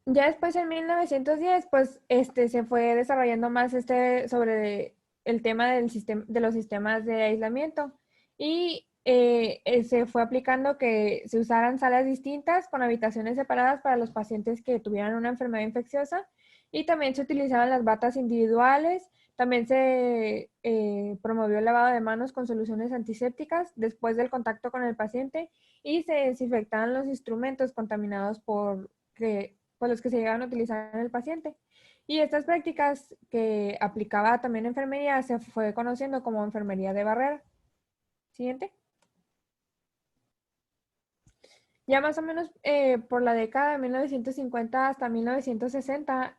Ya después, en 1910, pues se fue desarrollando más sobre el tema de los sistemas de aislamiento, y se fue aplicando que se usaran salas distintas con habitaciones separadas para los pacientes que tuvieran una enfermedad infecciosa, y también se utilizaban las batas individuales. También se promovió el lavado de manos con soluciones antisépticas después del contacto con el paciente, y se desinfectaban los instrumentos contaminados por los que se llegaban a utilizar en el paciente. Y estas prácticas que aplicaba también enfermería se fue conociendo como enfermería de barrera. Siguiente. Ya más o menos por la década de 1950 hasta 1960,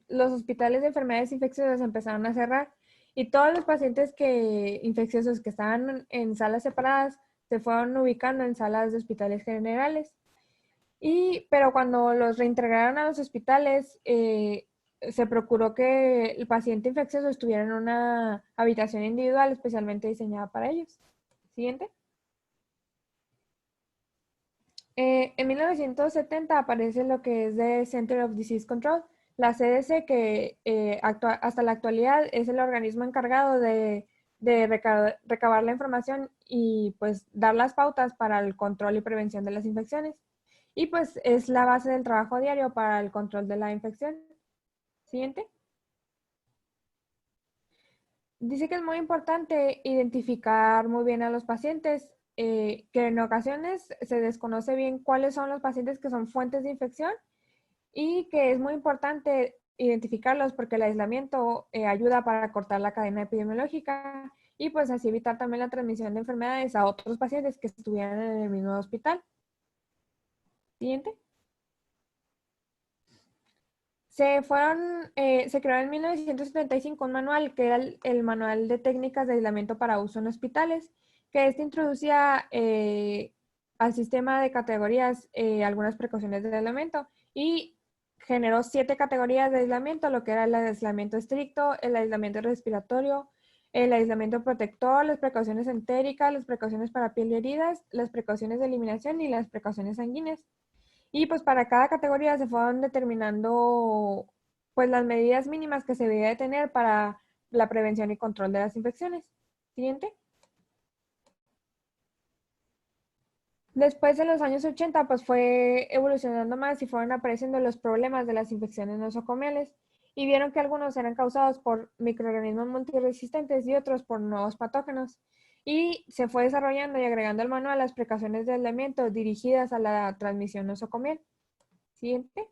los hospitales de enfermedades infecciosas empezaron a cerrar, y todos los pacientes infecciosos que estaban en salas separadas se fueron ubicando en salas de hospitales generales. Pero cuando los reintegraron a los hospitales, se procuró que el paciente infeccioso estuviera en una habitación individual especialmente diseñada para ellos. Siguiente. En 1970 aparece lo que es de Center of Disease Control, la CDC, que hasta la actualidad es el organismo encargado de recabar la información y pues dar las pautas para el control y prevención de las infecciones. Y pues es la base del trabajo diario para el control de la infección. Siguiente. Dice que es muy importante identificar muy bien a los pacientes, que en ocasiones se desconoce bien cuáles son los pacientes que son fuentes de infección, y que es muy importante identificarlos porque el aislamiento ayuda para cortar la cadena epidemiológica, y pues así evitar también la transmisión de enfermedades a otros pacientes que estuvieran en el mismo hospital. Siguiente. Se creó en 1975 un manual que era el Manual de Técnicas de Aislamiento para Uso en Hospitales, que introducía al sistema de categorías algunas precauciones de aislamiento, y generó 7 categorías de aislamiento, lo que era el aislamiento estricto, el aislamiento respiratorio, el aislamiento protector, las precauciones entéricas, las precauciones para piel y heridas, las precauciones de eliminación y las precauciones sanguíneas. Y pues para cada categoría se fueron determinando pues las medidas mínimas que se debía de tener para la prevención y control de las infecciones. Siguiente. Después de los años 80 pues fue evolucionando más y fueron apareciendo los problemas de las infecciones nosocomiales, y vieron que algunos eran causados por microorganismos multiresistentes y otros por nuevos patógenos. Y se fue desarrollando y agregando al manual las precauciones de aislamiento dirigidas a la transmisión nosocomial. Siguiente.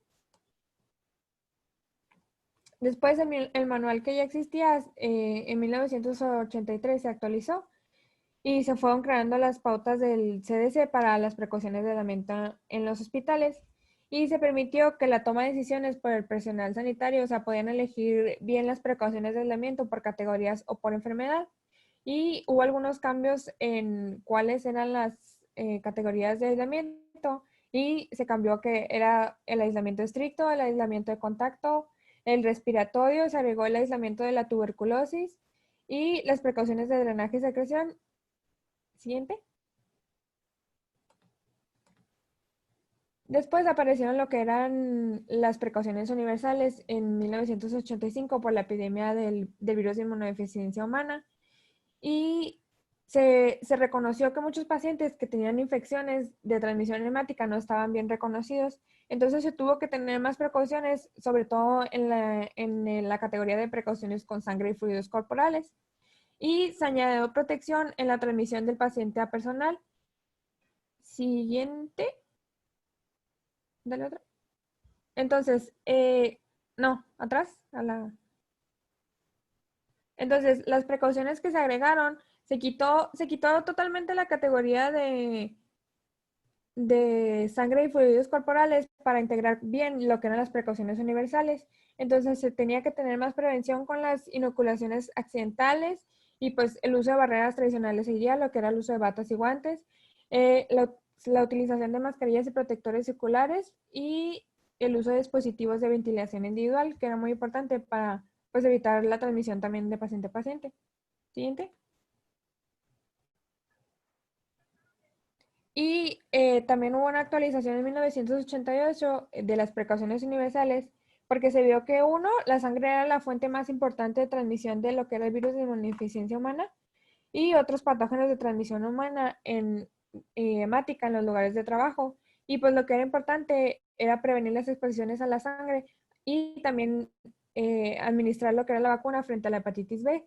Después el manual que ya existía en 1983 se actualizó, y se fueron creando las pautas del CDC para las precauciones de aislamiento en los hospitales, y se permitió que la toma de decisiones por el personal sanitario, o sea, podían elegir bien las precauciones de aislamiento por categorías o por enfermedad, y hubo algunos cambios en cuáles eran las categorías de aislamiento, y se cambió que era el aislamiento estricto, el aislamiento de contacto, el respiratorio, se agregó el aislamiento de la tuberculosis y las precauciones de drenaje y secreción. Siguiente. Después aparecieron lo que eran las precauciones universales en 1985 por la epidemia del virus de inmunodeficiencia humana y se reconoció que muchos pacientes que tenían infecciones de transmisión hemática no estaban bien reconocidos. Entonces se tuvo que tener más precauciones, sobre todo en la categoría de precauciones con sangre y fluidos corporales. Y se añadió protección en la transmisión del paciente a personal. Siguiente. Dale otra. Entonces, no, atrás, Entonces, las precauciones que se agregaron, se quitó totalmente la categoría de sangre y fluidos corporales para integrar bien lo que eran las precauciones universales. Entonces, se tenía que tener más prevención con las inoculaciones accidentales y pues el uso de barreras tradicionales seguiría, lo que era el uso de batas y guantes, la utilización de mascarillas y protectores circulares y el uso de dispositivos de ventilación individual, que era muy importante para pues evitar la transmisión también de paciente a paciente. Siguiente. Y también hubo una actualización en 1988 de las precauciones universales, porque se vio que uno, la sangre era la fuente más importante de transmisión de lo que era el virus de inmunodeficiencia humana y otros patógenos de transmisión humana en hemática en los lugares de trabajo. Y pues lo que era importante era prevenir las exposiciones a la sangre y también administrar lo que era la vacuna frente a la hepatitis B.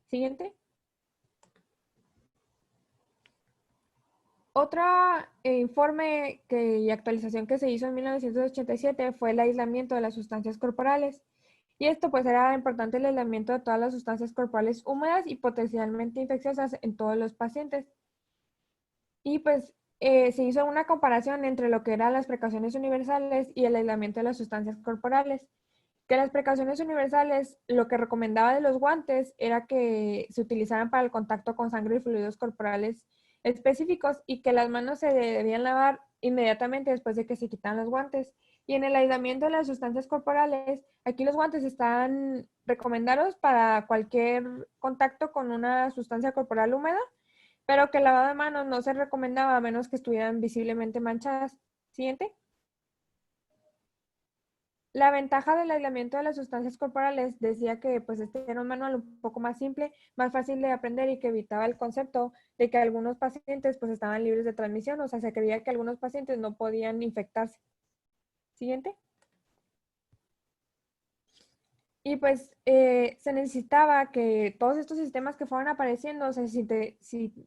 Siguiente. Otro informe y actualización que se hizo en 1987 fue el aislamiento de las sustancias corporales. Y esto pues era importante el aislamiento de todas las sustancias corporales húmedas y potencialmente infecciosas en todos los pacientes. Y pues se hizo una comparación entre lo que eran las precauciones universales y el aislamiento de las sustancias corporales. Que las precauciones universales, lo que recomendaba de los guantes era que se utilizaran para el contacto con sangre y fluidos corporales específicos y que las manos se debían lavar inmediatamente después de que se quitaran los guantes. Y en el aislamiento de las sustancias corporales, aquí los guantes están recomendados para cualquier contacto con una sustancia corporal húmeda, pero que el lavado de manos no se recomendaba a menos que estuvieran visiblemente manchadas. Siguiente. La ventaja del aislamiento de las sustancias corporales decía que pues este era un manual un poco más simple, más fácil de aprender y que evitaba el concepto de que algunos pacientes pues estaban libres de transmisión, o sea, se creía que algunos pacientes no podían infectarse. Siguiente. Y pues se necesitaba que todos estos sistemas que fueron apareciendo se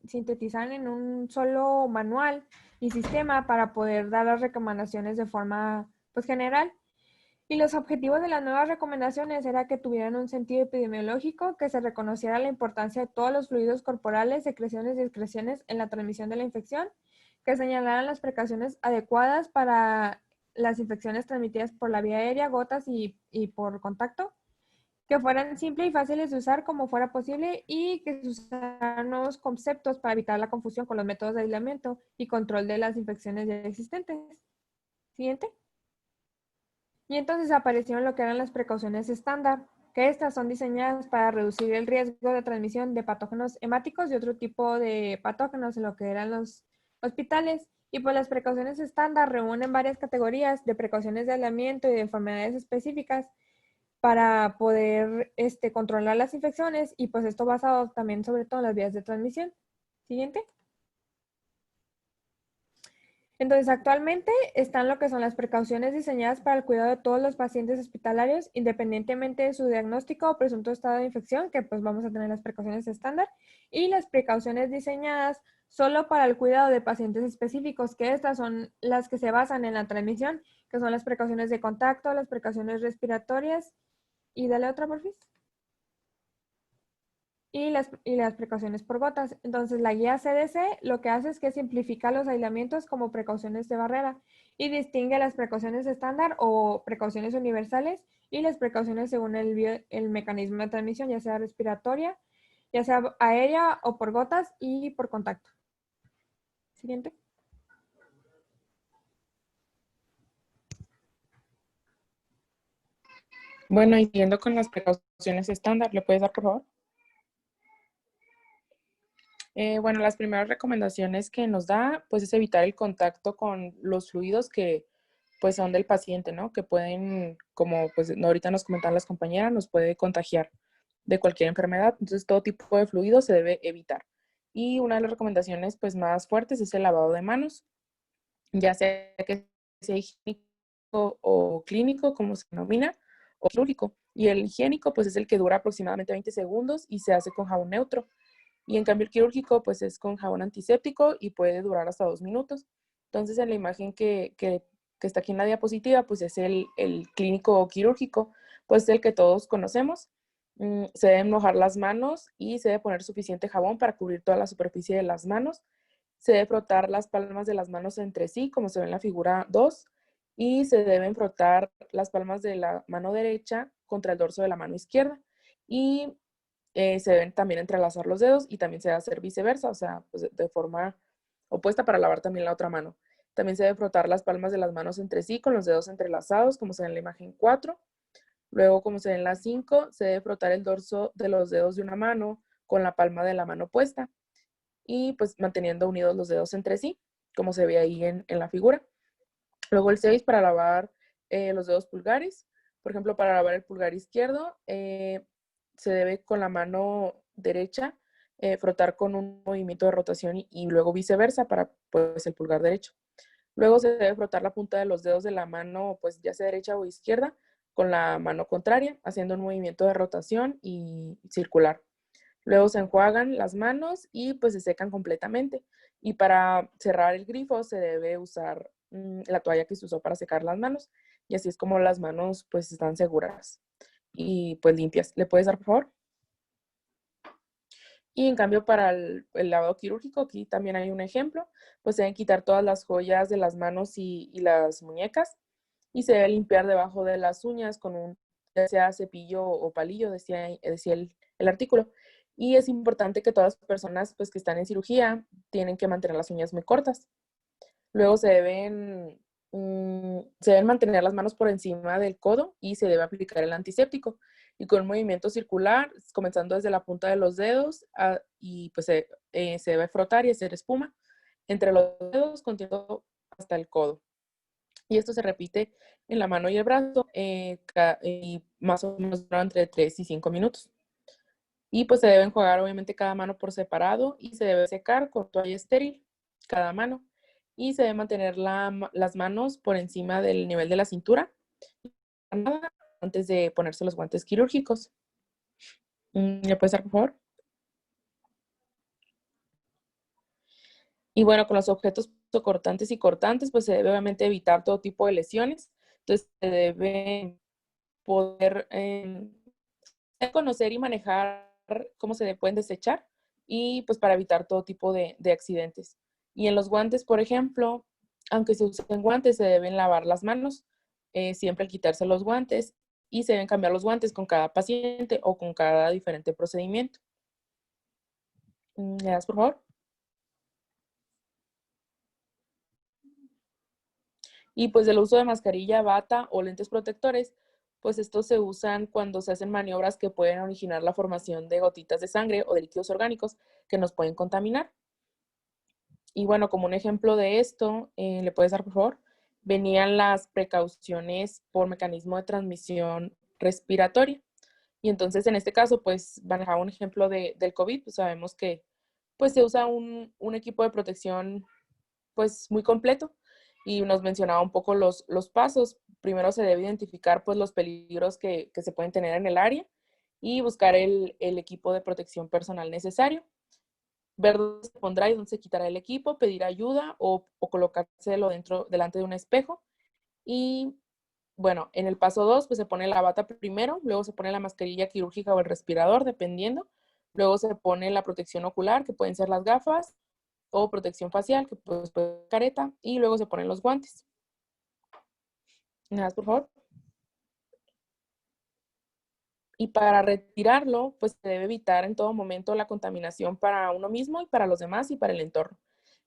sintetizaran en un solo manual y sistema para poder dar las recomendaciones de forma pues general. Y los objetivos de las nuevas recomendaciones era que tuvieran un sentido epidemiológico, que se reconociera la importancia de todos los fluidos corporales, secreciones y excreciones en la transmisión de la infección, que señalaran las precauciones adecuadas para las infecciones transmitidas por la vía aérea, gotas y por contacto, que fueran simples y fáciles de usar como fuera posible y que se usaran nuevos conceptos para evitar la confusión con los métodos de aislamiento y control de las infecciones ya existentes. Siguiente. Y entonces aparecieron lo que eran las precauciones estándar, que estas son diseñadas para reducir el riesgo de transmisión de patógenos hemáticos y otro tipo de patógenos en lo que eran los hospitales. Y pues las precauciones estándar reúnen varias categorías de precauciones de aislamiento y de enfermedades específicas para poder controlar las infecciones y pues esto basado también sobre todo en las vías de transmisión. Siguiente. Entonces, actualmente están lo que son las precauciones diseñadas para el cuidado de todos los pacientes hospitalarios, independientemente de su diagnóstico o presunto estado de infección, que pues vamos a tener las precauciones estándar, y las precauciones diseñadas solo para el cuidado de pacientes específicos, que estas son las que se basan en la transmisión, que son las precauciones de contacto, las precauciones respiratorias, y dale otra, por favor. Y las precauciones por gotas. Entonces, la guía CDC lo que hace es que simplifica los aislamientos como precauciones de barrera y distingue las precauciones estándar o precauciones universales y las precauciones según el mecanismo de transmisión, ya sea respiratoria, ya sea aérea o por gotas y por contacto. Siguiente. Bueno, y siguiendo con las precauciones estándar, ¿le puedes dar, por favor? Bueno, las primeras recomendaciones que nos da, pues es evitar el contacto con los fluidos que pues son del paciente, ¿no? Que pueden, como pues ahorita nos comentaban las compañeras, nos puede contagiar de cualquier enfermedad. Entonces, todo tipo de fluido se debe evitar. Y una de las recomendaciones pues más fuertes es el lavado de manos, ya sea que sea higiénico o clínico, como se denomina, o quirúrgico. Y el higiénico pues es el que dura aproximadamente 20 segundos y se hace con jabón neutro. Y en cambio el quirúrgico pues es con jabón antiséptico y puede durar hasta 2 minutos. Entonces en la imagen que está aquí en la diapositiva pues es el clínico o quirúrgico, pues es el que todos conocemos. Se deben mojar las manos y se debe poner suficiente jabón para cubrir toda la superficie de las manos. Se debe frotar las palmas de las manos entre sí, como se ve en la figura 2, y se deben frotar las palmas de la mano derecha contra el dorso de la mano izquierda. Y se deben también entrelazar los dedos y también se debe hacer viceversa, o sea, pues de forma opuesta para lavar también la otra mano. También se debe frotar las palmas de las manos entre sí con los dedos entrelazados, como se ve en la imagen 4. Luego, como se ve en la 5, se debe frotar el dorso de los dedos de una mano con la palma de la mano opuesta y pues manteniendo unidos los dedos entre sí, como se ve ahí en la figura. Luego el 6 para lavar los dedos pulgares. Por ejemplo, para lavar el pulgar izquierdo, se debe con la mano derecha frotar con un movimiento de rotación y luego viceversa para pues el pulgar derecho. Luego se debe frotar la punta de los dedos de la mano, pues ya sea derecha o izquierda, con la mano contraria, haciendo un movimiento de rotación y circular. Luego se enjuagan las manos y pues se secan completamente. Y para cerrar el grifo se debe usar la toalla que se usó para secar las manos. Y así es como las manos pues están seguras y pues limpias. ¿Le puedes dar, por favor? Y en cambio para el lavado quirúrgico, aquí también hay un ejemplo, pues se deben quitar todas las joyas de las manos y las muñecas y se debe limpiar debajo de las uñas con un, ya sea cepillo o palillo, decía el artículo. Y es importante que todas las personas pues, que están en cirugía tienen que mantener las uñas muy cortas. Luego se deben mantener las manos por encima del codo y se debe aplicar el antiséptico. Y con un movimiento circular, comenzando desde la punta de los dedos y pues se debe frotar y hacer espuma entre los dedos, continuando hasta el codo. Y esto se repite en la mano y el brazo y más o menos dura entre 3 y 5 minutos. Y pues se debe enjuagar obviamente cada mano por separado y se debe secar con toalla estéril cada mano. Y se debe mantener las manos por encima del nivel de la cintura antes de ponerse los guantes quirúrgicos. ¿Le puedes dar, por favor? Y bueno, con los objetos cortantes y cortantes, pues se debe obviamente evitar todo tipo de lesiones. Entonces se debe poder conocer y manejar cómo se pueden desechar y pues para evitar todo tipo de accidentes. Y en los guantes, por ejemplo, aunque se usen guantes, se deben lavar las manos siempre al quitarse los guantes y se deben cambiar los guantes con cada paciente o con cada diferente procedimiento. ¿Me das, por favor? Y pues el uso de mascarilla, bata o lentes protectores, pues estos se usan cuando se hacen maniobras que pueden originar la formación de gotitas de sangre o de líquidos orgánicos que nos pueden contaminar. Y bueno, como un ejemplo de esto, ¿le puedes dar, por favor? Venían las precauciones por mecanismo de transmisión respiratoria. Y entonces, en este caso, pues, manejaba un ejemplo del COVID. Pues sabemos que pues, se usa un equipo de protección pues, muy completo. Y nos mencionaba un poco los pasos. Primero se debe identificar pues, los peligros que se pueden tener en el área y buscar el equipo de protección personal necesario. Ver dónde se pondrá y dónde se quitará el equipo, pedir ayuda o colocárselo delante de un espejo. Y bueno, en el paso 2, pues se pone la bata primero, luego se pone la mascarilla quirúrgica o el respirador, dependiendo. Luego se pone la protección ocular, que pueden ser las gafas, o protección facial, que pues puede ser careta, y luego se ponen los guantes. Nada, por favor. Y para retirarlo, pues se debe evitar en todo momento la contaminación para uno mismo y para los demás y para el entorno.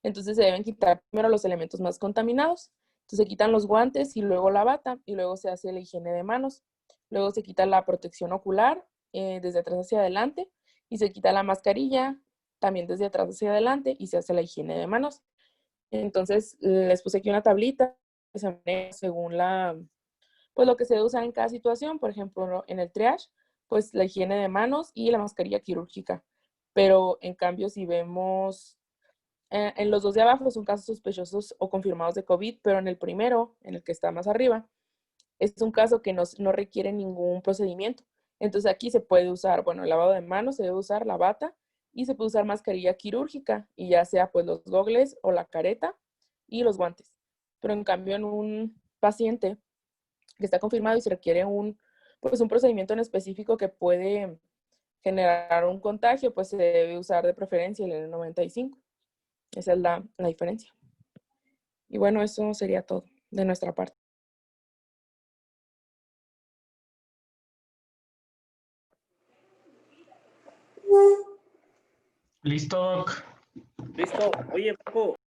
Entonces se deben quitar primero los elementos más contaminados. Entonces se quitan los guantes y luego la bata y luego se hace la higiene de manos. Luego se quita la protección ocular desde atrás hacia adelante y se quita la mascarilla también desde atrás hacia adelante y se hace la higiene de manos. Entonces, les puse aquí una tablita que se maneja según pues lo que se debe usar en cada situación. Por ejemplo, en el triage, pues la higiene de manos y la mascarilla quirúrgica. Pero en cambio, si vemos en los dos de abajo son casos sospechosos o confirmados de COVID, pero en el primero, en el que está más arriba, es un caso que no requiere ningún procedimiento. Entonces aquí se puede usar, bueno, el lavado de manos, se debe usar la bata y se puede usar mascarilla quirúrgica y ya sea pues los gogles o la careta y los guantes. Pero en cambio en un paciente que está confirmado y se requiere pues un procedimiento en específico que puede generar un contagio, pues se debe usar de preferencia el N95. Esa es la diferencia. Y bueno, eso sería todo de nuestra parte. Listo, Doc. Listo. Oye, Marco,